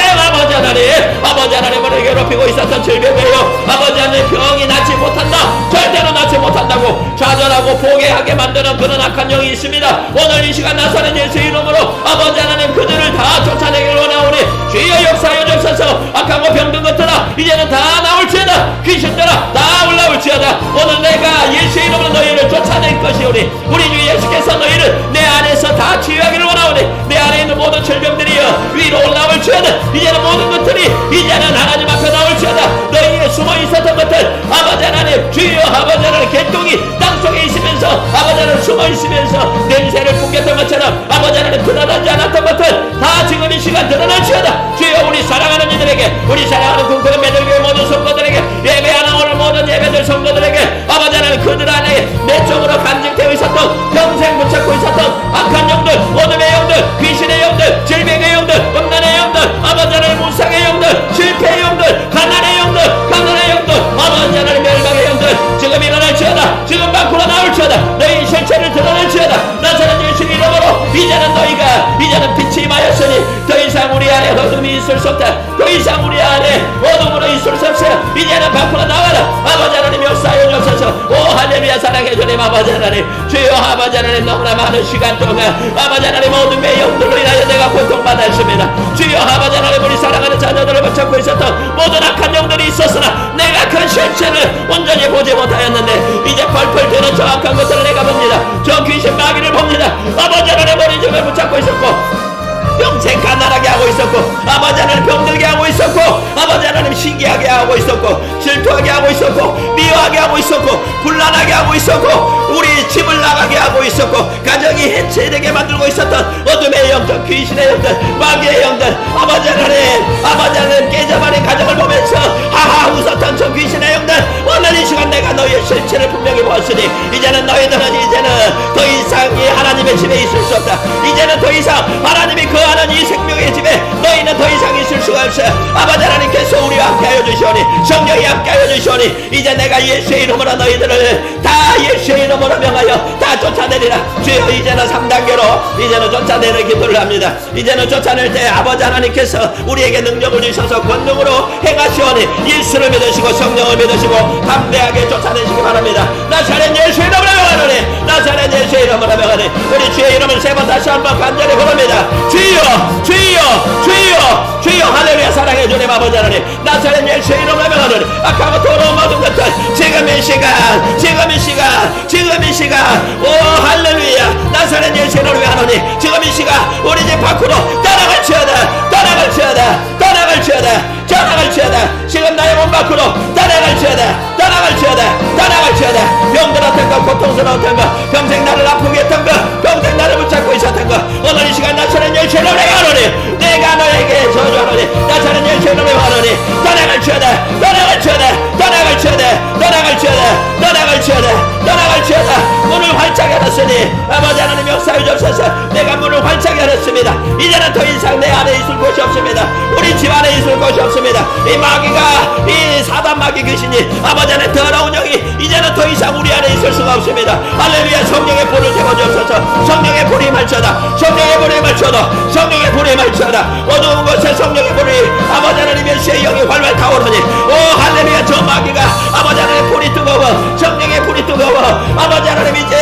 Speaker 1: 아버지 하나님을 괴롭히고 있었던 질병의 영 아버지 하나님 병이 낫지 못한다. 절대로 낫지 못한다고 좌절하고 포기하게 만드는 그런 악한 영이 있습니다. 오늘 이 시간 나서는 예수 이름으로 아버지 하나님 그들을 다 쫓아내기를 원하오니 주여 역사하여 주옵소서. 악하고 병든 것들아 이제는 다 나올지어다. 귀신들아 다 올라올지어다. 오늘 내가 예수 이름으로 너희를 쫓아낼 것이오니 우리 주 예수께서 너희를 내 안에서 다 치유하기를 원하오니 내 안에 있는 모든 질병들이여 위로 올라올지어다. 이제는 모든 것들이 이제는 하나님 앞에 나올지어다. 너희의 숨어 있었던 것들 아버지 하나님 주여 아버지 하나님 개똥이 땅속에 있으면서 아버지 하나님 숨어 있으면서 냄새를 풍겼던 것처럼 아버지 하나님 드러나지 않았던 것들 다 지금 이 시간 드러날지어다. 주여 우리 사랑하는 이들에게 우리 사랑하는 궁극한 매들교회 모든 성도들에게 예배하는 오늘 모든 예배들 성도들에게 아버지 하나님 그들 안에 내적으로 간직되어 있었던 평생 붙잡고 있었던 악한 영들 어둠의 영들 귀신의 영들 질병의 영들 음란의 영들 아버지 하나님 무상의 영들 실패의 영들 가난의 영들 아버지 하나님 멸망의 영들 지금 일어날지어다. 지금 밖으로 나올지어다. 너희 실체를 드러낼지어다. 나사렛 예수 이름으로 이제는 빛이 임하였으니 더 이상 우리 안에 어둠이 있을 수 없다. 더 이상 우리 안에 어둠으로 있을 수 없어. 이제는 밖으로 나와라. 아버지 하나님 역사하여 주옵소서. 오 할렐루야. 사랑해 주님 아버지 하나님 주여 아버지 하나님 너무나 많은 시간 동안 아버지 하나님 어둠의 영들로 인하여 내가 고통받았습니다. 주여 아버지 하나님 우리 사랑하는 자녀들을 붙잡고 있었던 모든 악한 영들이 있었으나 내가 그 실체를 온전히 보지 못하였는데 이제 펄펄 뛰는 저 악한 것들을 내가 봅니다. 저 귀신 마귀를 봅니다. 아버지 하나님 우리 집을 붙잡고 있었고 평생 가난하게 하고 있었고 아버지 하나님 병들게 하고 있었고 아버지 하나님 신기하게 하고 있었고 질투하게 하고 있었고 미워하게 하고 있었고 불안하게 하고 있었고 우리 집을 나가게 하고 있었고 가정이 해체되게 만들고 있었던 어둠의 영들 귀신의 영들 마귀의 영들 아버지 하나님 깨져버린 가정을 보면서 하하 웃었던 저 귀신의 영들 오늘 이 시간 내가 너희의 실체를 분명히 보았으니 이제는 너희들은 더 이상 이 하나님의 집에 있을 수 없다. 이제는 더 이상 하나님이 거하는 이 생명의 집에 너희는 더 이상 있을 수 수가 없어요. 아버지 하나님께서 우리와 함께하여 주시오니 성령이 함께하여 주시오니 이제 내가 예수의 이름으로 너희들을 다 예수의 이름으로 명하여 다 쫓아내리라. 주여 이제는 3단계로 이제는 쫓아내는 기도를 합니다. 이제는 쫓아낼 때 아버지 하나님께서 우리에게 능력을 주셔서 권능으로 행하시오니 예수를 믿으시고 성령을 믿으시고 담대하게 쫓아내시기 바랍니다. 나사렛 예수의 이름으로 명하노니 나사렛 예수의 이름으로 명하니 우리 주의 이름을 세 번 다시 한번 간절히 부릅니다. 주여 주여 주여 주여 할렐루야. 사랑해 주님 아버지 하나님 나사렛 예수의 이름으로 명하노니 악하고 더러운 모든 것들 지금 이 시간 지금 이 시간 지금 이 시간 오 할렐루야. 나사렛 예수의 이름으로 명하노니 지금 이 시간 우리 집 밖으로 떠나갈지어다 떠나갈지어다 떠나갈지어다 떠나갈지어다. 지금 나의 몸 밖으로 떠나갈지어다 떠나갈지어다 떠나갈지어다. 병들 어떤 것 고통스러웠던 것 평생 나를 아프게 했던 것 평생 나를 붙잡고 있었던 것 오늘 이 시간 나사렛 예수의 이름으로 명하노니 내가 너에게 저주하노니 나사렛 예수의 이름으로 명하노니 떠나갈지어다 떠나갈지어다 떠나갈지어다 떠나갈지어다 떠나갈지어다 떠나갈지어다. 문을 활짝 열었으니 아버지 하나님 역사해 주옵소서. 내가 문을 활짝 열었습니다. 이제는 더 이상 내 안에 있을 곳이 없습니다. 우리 집 안에 있을 곳이 없습니다. 이 마귀가 이 사단 마귀 귀신이 아버지 하나님 더러운 영이 이제는 더 이상 우리 안에 있을 수가 없습니다. 할렐루야. 성령의 불을 태워 주옵소서. 성령의 불이 말쳐다 성령의 불이 말쳐다 성령의 불이 말쳐다. 어두운 곳에 성령의 불이 아버지 하나님의 쇠 영이 활활 타오르니 오 할렐루야. 저 마귀가 아버지 하나님 불이 뜨거워 성령의 불이 뜨거워 아버지 하나님 이제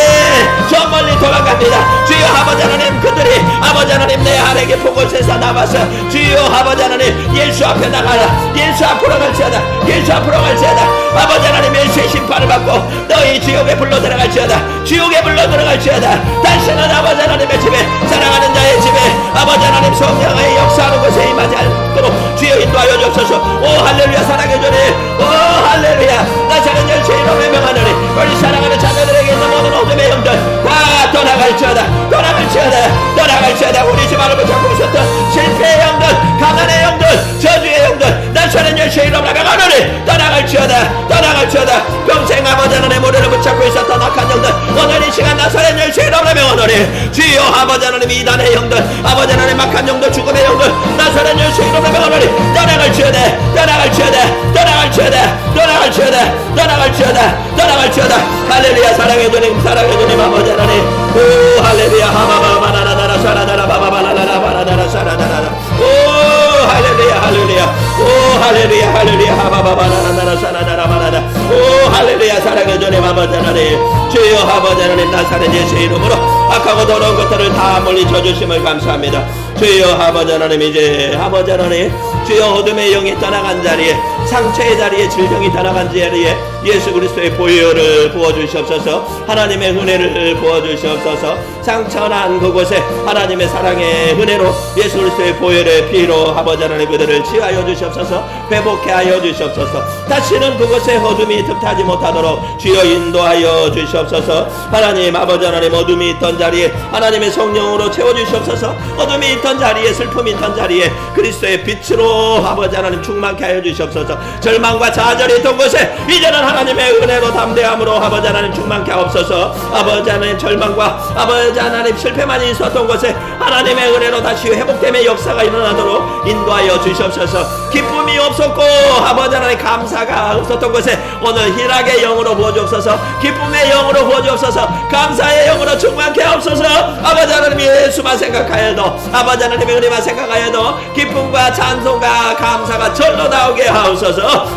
Speaker 1: 저 멀리 도망갑니다. 주여 아버지 하나님 그들이 아버지 하나님 내 아래게 보곳에서 남아서 주여 아버지 하나님 예수 앞에 나가라. 예수 앞으로 갈지어다 예수 앞으로 갈지어다. 아버지 하나님 예수의 심판을 받고 너희 지옥에 불러 들어갈지어다 지옥에 불러 들어갈지어다. 다시는 아버지 하나님의 집에 사랑하는 자의 집에 아버지 하나님 성령의 역사하는 곳에 임하지 않도록 주여 인도하여 주옵소서. 오 할렐루야. 사랑해 주니 오 할렐루야. 나사렛 예수의 이름으로 명하노니 우리 사랑하는 자녀들에게 있는 모든 어둠의 영들 다 떠나갈지어다 떠나갈지어다 떠나갈지어다. 우리 집 안을 붙잡고 있었던 실패의 영들 가난의 영들 저주의 영들 나사렛 예수의 이름으로 명하노니 떠나갈지어다 떠나갈지어다. 평생 아버지 하나님의 머리를 붙잡고 있었던 악한 영들 오늘 이 시간 나사렛 예수의 이름으로 명하노니 주여 아버지 하나님 이단의 영들 아버지 하나님 악한 영들 죽음의 영들 나사렛 예수의 이름으로 명하노니 떠나갈지어다 떠나갈지어다 떠나갈지어다 떠나갈지어다 떠나갈지어다 떠나갈지어다. 할렐루야. 사랑해 주님 사랑해 주님 아버지 하나님 오 할렐루야. 하바바바나나나라 사라다라 바바바나나라 바라다라 사라다라 오 할렐루야 할렐루야 오 할렐루야 할렐루야 하바바바나나나라 사라다라 바라다 오 할렐루야. 사랑해 주님 아버지 하나님 주여 아버지 하나님 나사렛 예수의 이름으로 악하고 더러운 것들을 다 멀리 쳐주심을 감사합니다. 주여 아버지 하나님 이제 아버지 하나님 주여 어둠의 영이 떠나간 자리에 상처의 자리에 질병이 떠나간 자리에 예수 그리스도의 보혈을 부어주시옵소서. 하나님의 은혜를 부어주시옵소서. 상처난 그곳에 하나님의 사랑의 은혜로 예수 그리스도의 보혈의 피로 아버지 하나님 그들을 치유하여 주시옵소서. 회복해 하여 주시옵소서. 다시는 그곳에 어둠이 틈타지 못하도록 주여 인도하여 주시옵소서. 하나님 아버지 하나님 어둠이 있던 자리에 하나님의 성령으로 채워주시옵소서. 어둠이 있던 자리에 슬픔이 있던 자리에 그리스도의 빛으로 아버지 하나님 충만케 하여 주시옵소서. 절망과 좌절이 있던 곳에 이제는 하나님의 은혜로 담대함으로 아버지 하나님 충만케 하옵소서. 아버지 하나님 절망과 아버지 하나님 실패만 있었던 곳에 하나님의 은혜로 다시 회복됨의 역사가 일어나도록 인도하여 주시옵소서. 기쁨이 없었고 아버지 하나님 감사가 없었던 곳에 오늘 희락의 영으로 부어주옵소서. 기쁨의 영으로 부어주옵소서. 감사의 영으로 충만케 하옵소서. 아버지 하나님 예수만 생각하여도 아버지 하나님의 은혜만 생각하여도 기쁨과 찬송과 감사가 절로 나오게 하옵소서.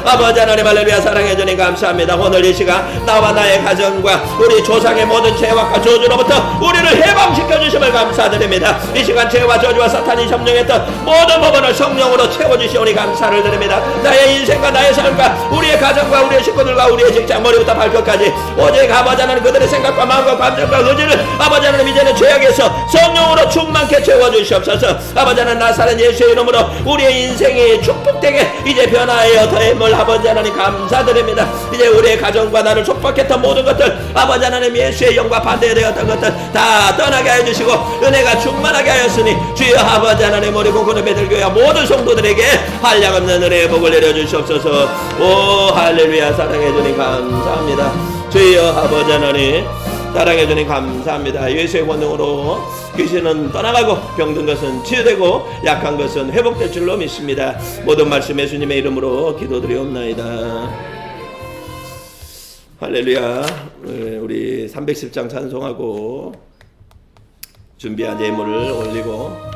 Speaker 1: 아버지 하나님 할렐루야. 사랑해 주님 감사합니다. 오늘 이 시간 나와 나의 가정과 우리 조상의 모든 죄악과 저주로부터 우리를 해방시켜 주심을 감사드립니다. 이 시간 죄와 저주와 사탄이 점령했던 모든 법원을 성령으로 채워주시오니 감사를 드립니다. 나의 인생과 나의 삶과 우리의 가정과 우리의 식구들과 우리의 직장 머리부터 발끝까지 오직 아버지 하나님 그들의 생각과 마음과 감정과 의지를 아버지 하나님 이제는 죄악에서 성령으로 충만케 채워주시옵소서. 아버지 하나님 나사렛 예수의 이름으로 우리의 인생이 축복되게 이제 변화하여 더임을 아버지 하나님 감사드립니다. 이제 우리의 가정과 나를 축복했던 모든 것들 아버지 하나님 예수의 영과 반대되었던 것들 다 떠나게 해주시고 은혜가 충만하게 하였으니 주여 아버지 하나님 우리 공군의 배들교회 모든 성도들에게 한량없는 은혜의 복을 내려주시옵소서. 오 할렐루야. 사랑해 주님 감사합니다. 주여 아버지 하나님 사랑해 주님 감사합니다. 예수의 권능으로 귀신은 떠나가고 병든 것은 치유되고 약한 것은 회복될 줄로 믿습니다. 모든 말씀 예수님의 이름으로 기도드리옵나이다. 할렐루야. 우리 310장 찬송하고 준비한 예물을 올리고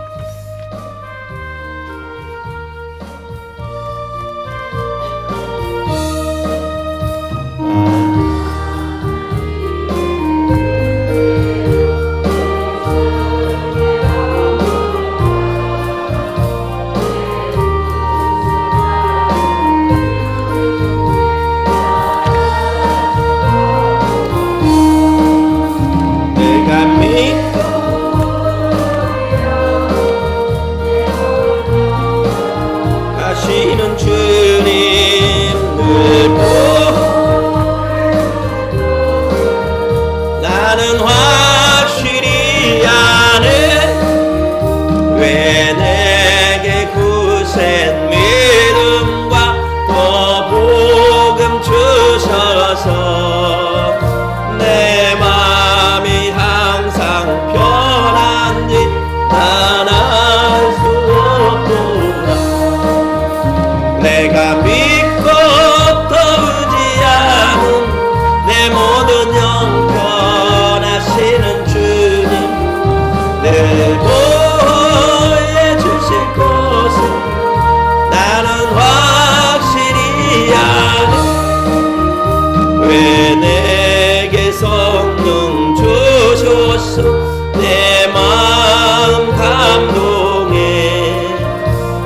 Speaker 1: 내 마음 감동해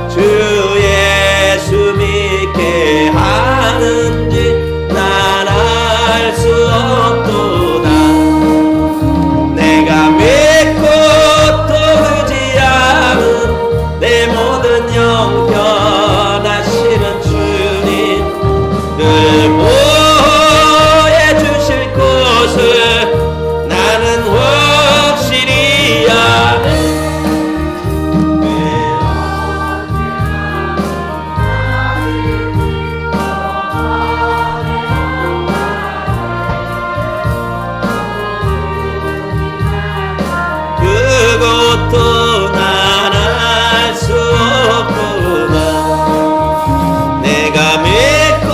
Speaker 1: 주 예수 믿게 하는지 난 알 수 없도다. 내가 믿고 또 의지하는 내 모든 영 변하시는 주님 늘 보여주실 곳을 나는 확실히 아네. 그것도 난 알 수 없구나. 내가 믿고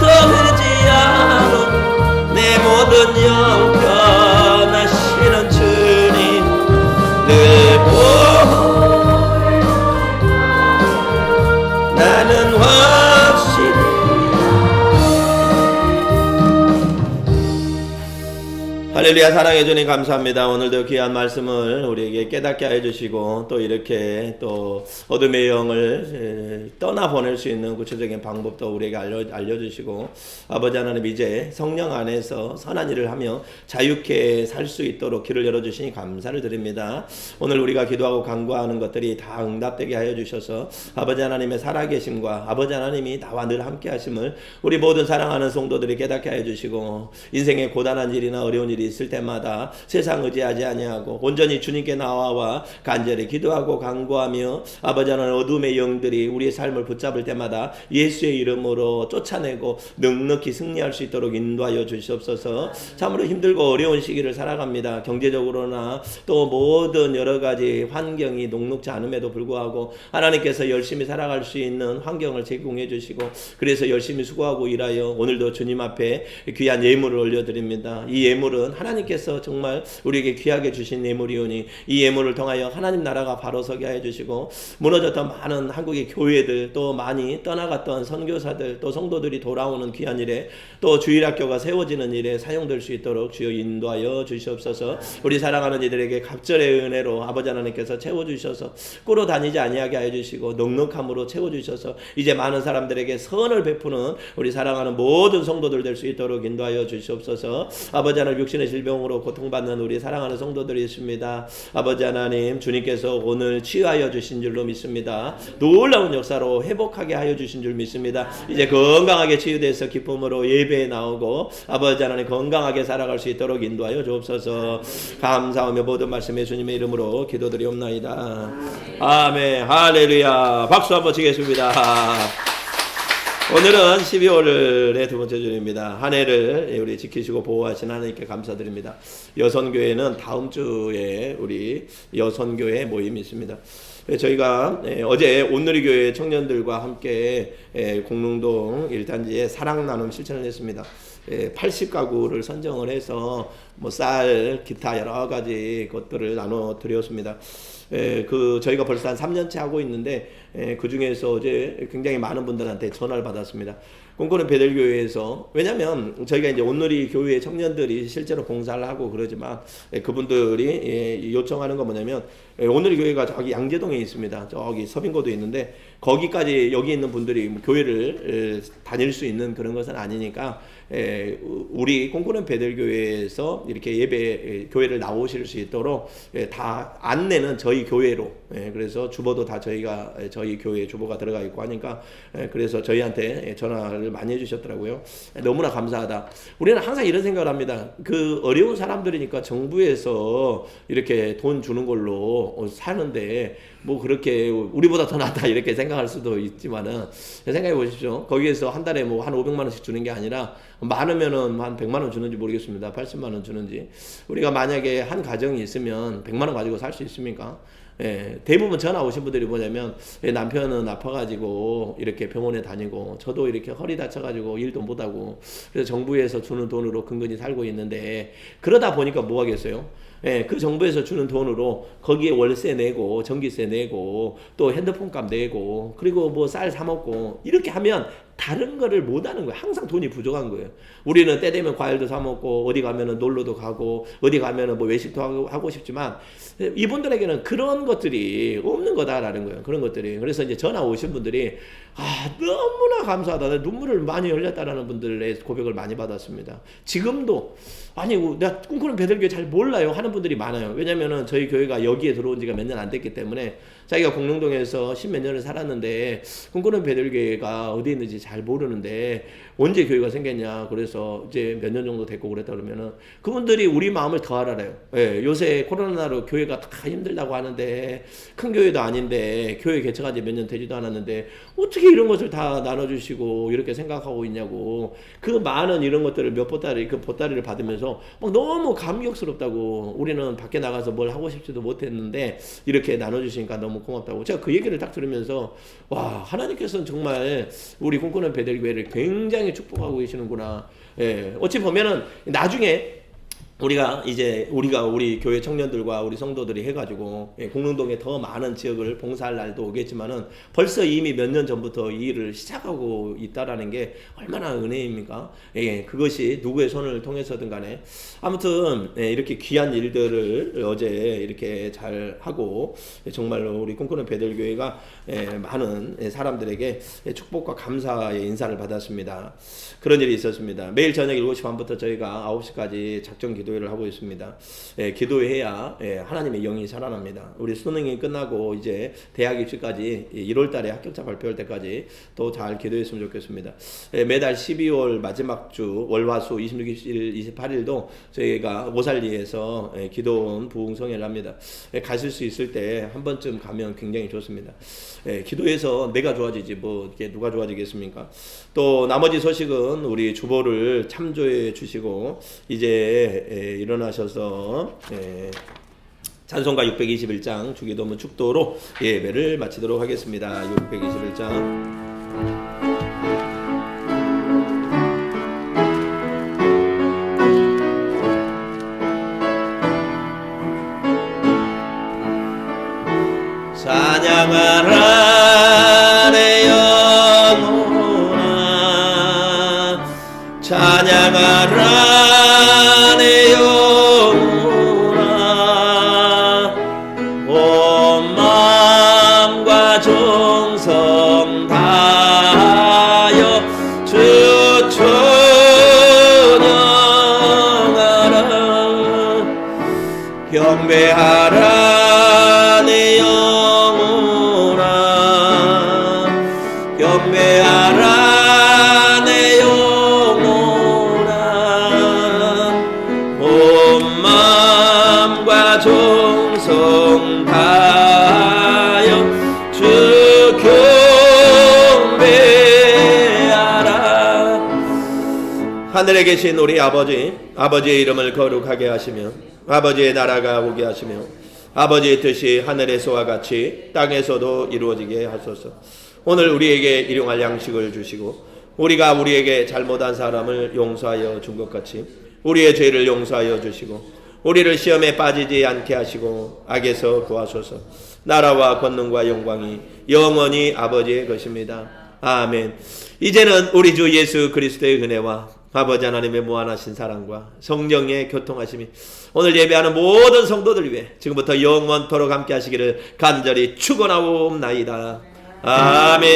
Speaker 1: 또 의지하는 내 모든 영 변하시는 주님 늘 나는 확실히. 할렐루야. 사랑해 주님 감사합니다. 오늘도 귀한 말씀을 우리에게 깨닫게 해주시고 또 이렇게 또 어둠의 영을 떠나보낼 수 있는 구체적인 방법도 우리에게 알려주시고 아버지 하나님 이제 성령 안에서 선한 일을 하며 자유케 살 수 있도록 길을 열어주시니 감사를 드립니다. 오늘 우리가 기도하고 간구하는 것들이 다 응답되게 하여 주셔서 아버지 하나님의 살아계심과 아버지 하나님이 나와 늘 함께 하심을 우리 모든 사랑하는 성도들이 깨닫게 하여 주시고 인생의 고단한 일이나 어려운 일이 있을 때마다 세상 의지하지 아니하고 온전히 주님께 나와 간절히 기도하고 간구하며 아버지 하나님 어둠의 영들이 우리의 삶을 붙잡을 때마다 예수의 이름으로 쫓아내고 넉넉히 승리할 수 있도록 인도하여 주시옵소서. 참으로 힘들고 어려운 시기를 살아갑니다. 경제적으로나 또 모든 여러 가지 환경이 녹록지 않음에도 불구하고 하나님께서 열심히 살아갈 수 있는 환경을 제공해 주시고 그래서 열심히 수고하고 일하여 오늘도 주님 앞에 귀한 예물을 올려드립니다. 이 예물은 하나님께서 정말 우리에게 귀하게 주신 예물이오니 이 예물을 통하여 하나님 나라가 바로 서게 하여 주시고 무너졌던 많은 한국의 교회들 또 많이 떠나갔던 선교사들 또 성도들이 돌아오는 귀한 일에 또 주일학교가 세워지는 일에 사용될 수 있도록 주여 인도하여 주시옵소서. 우리 사랑하는 이들에게 갑절의 은혜로 아버지 하나님께서 채워주셔서 꾸러 다니지 아니하게 하여 주시고 넉넉함으로 채워주셔서 이제 많은 사람들에게 선을 베푸는 우리 사랑하는 모든 성도들 될 수 있도록 인도하여 주시옵소서. 아버지 하나님 육신의 질병으로 고통받는 우리 사랑하는 성도들이 있습니다. 아버지 하나님 주님께서 오늘 치유하여 주신 줄로 믿습니다. 놀라운 역사로 회복하게 하여 주신 줄 믿습니다. 이제 건강하게 치유돼서 기쁨으로 예배에 나오고 아버지 하나님 건강하게 살아갈 수 있도록 인도하여 주옵소서. 감사하며 모든 말씀 예수님의 이름으로 기도드리옵나이다. 아멘. 할렐루야. 박수 한번 치겠습니다. 오늘은 12월의 두 번째 주일입니다. 한 해를 우리 지키시고 보호하신 하나님께 감사드립니다. 여선교회는 다음 주에 우리 여선교회 모임이 있습니다. 저희가 어제 온누리 교회 청년들과 함께 공릉동 1단지에 사랑 나눔 실천을 했습니다. 80가구를 선정을 해서 뭐 쌀, 기타 여러 가지 것들을 나눠 드렸습니다. 저희가 벌써 한 3년째 하고 있는데 그 중에서 어제 굉장히 많은 분들한테 전화를 받았습니다. 꿈꾸는 베들교회에서, 왜냐면 저희가 이제 온누리 교회 청년들이 실제로 봉사를 하고 그러지만 그분들이 요청하는 건 뭐냐면 온누리 교회가 저기 양재동에 있습니다. 저기 서빙고도 있는데 거기까지 여기 있는 분들이 교회를 다닐 수 있는 그런 것은 아니니까 우리 꿈꾸는 베들교회에서 이렇게 예배 교회를 나오실 수 있도록 다 안내는 저희 교회로, 그래서 주보도 다 저희 교회 주보가 들어가 있고 하니까 그래서 저희한테 전화를 많이 해주셨더라고요. 너무나 감사하다. 우리는 항상 이런 생각을 합니다. 그 어려운 사람들이니까 정부에서 이렇게 돈 주는 걸로 사는데 뭐 그렇게 우리보다 더 낫다 이렇게 생각할 수도 있지만은 생각해 보십시오. 거기에서 한 달에 뭐 한 500만 원씩 주는 게 아니라 많으면은 한 100만 원 주는지 모르겠습니다. 80만 원 주는지. 우리가 만약에 한 가정이 있으면 100만 원 가지고 살 수 있습니까? 대부분 전화 오신 분들이 뭐냐면 남편은 아파가지고 이렇게 병원에 다니고 저도 이렇게 허리 다쳐가지고 일도 못하고 그래서 정부에서 주는 돈으로 근근히 살고 있는데 그러다 보니까 뭐 하겠어요? 그 정부에서 주는 돈으로 거기에 월세 내고 전기세 내고 또 핸드폰 값 내고 그리고 뭐 쌀 사 먹고 이렇게 하면 다른 거를 못 하는 거예요. 항상 돈이 부족한 거예요. 우리는 때 되면 과일도 사 먹고 어디 가면은 놀러도 가고 어디 가면은 뭐 외식도 하고 싶지만 이분들에게는 그런 것들이 없는 거다라는 거예요. 그런 것들이. 그래서 이제 전화 오신 분들이 너무나 감사하다. 눈물을 많이 흘렸다라는 분들의 고백을 많이 받았습니다. 지금도 내가 꿈꾸는 베들교회 잘 몰라요 하는 분들이 많아요. 왜냐면은 저희 교회가 여기에 들어온 지가 몇 년 안 됐기 때문에 자기가 공릉동에서 10몇 년을 살았는데 꿈꾸는 베들교회가 어디 있는지 잘 모르는데 언제 교회가 생겼냐 그래서 이제 몇 년 정도 됐고 그랬다 그러면은 그분들이 우리 마음을 더 알아요. 요새 코로나로 교회가 다 힘들다고 하는데 큰 교회도 아닌데 교회 개척한 지 몇 년 되지도 않았는데 어떻게 이런 것을 다 나눠주시고 이렇게 생각하고 있냐고 그 많은 이런 것들을 몇 보따리를 받으면서 막 너무 감격스럽다고 우리는 밖에 나가서 뭘 하고 싶지도 못했는데 이렇게 나눠주시니까 너무 고맙다고 제가 그 얘기를 딱 들으면서 와 하나님께서는 정말 우리 꿈꾸는 베들교회를 굉장히 축복하고 계시는구나. 어찌 보면은 나중에 우리가 우리 교회 청년들과 우리 성도들이 해가지고 공릉동에 더 많은 지역을 봉사할 날도 오겠지만은 벌써 이미 몇 년 전부터 이 일을 시작하고 있다라는 게 얼마나 은혜입니까? 그것이 누구의 손을 통해서든 간에 아무튼 이렇게 귀한 일들을 어제 이렇게 잘 하고 정말로 우리 꿈꾸는 베들교회가 많은 사람들에게 축복과 감사의 인사를 받았습니다. 그런 일이 있었습니다. 매일 저녁 7시 반부터 저희가 9시까지 작정 기도회를 하고 있습니다. 기도해야 하나님의 영이 살아납니다. 우리 수능이 끝나고 이제 대학 입시까지 1월 달에 합격자 발표할 때까지 또 잘 기도했으면 좋겠습니다. 매달 12월 마지막 주 월화수 26일, 28일도 저희가 오살리에서 기도원 부흥성회를 합니다. 가실 수 있을 때 한 번쯤 가면 굉장히 좋습니다. 기도해서 내가 좋아지지 뭐 이게 누가 좋아지겠습니까? 또 나머지 소식은 우리 주보를 참조해 주시고 이제 일어나셔서 찬송가 621장 주기도문 축도로 예배를 마치도록 하겠습니다. 621장 찬양하라 내 영혼아 찬양하라 내 영혼아 온 마음과 정성 다하여 주 찬양하라 경배하라 내 영혼아 경배하라 내 영혼아 온 마음과 정성 다하여 주 경배하라 하늘에 계신 우리 아버지의 이름을 거룩하게 하시며 아버지의 나라가 오게 하시며 아버지의 뜻이 하늘에서와 같이 땅에서도 이루어지게 하소서. 오늘 우리에게 일용할 양식을 주시고 우리가 우리에게 잘못한 사람을 용서하여 준 것 같이 우리의 죄를 용서하여 주시고 우리를 시험에 빠지지 않게 하시고 악에서 구하소서. 나라와 권능과 영광이 영원히 아버지의 것입니다. 아멘. 이제는 우리 주 예수 그리스도의 은혜와 아버지 하나님의 무한하신 사랑과 성령의 교통하심이 오늘 예배하는 모든 성도들 위해 지금부터 영원토록 함께 하시기를 간절히 축원하옵나이다. 아멘.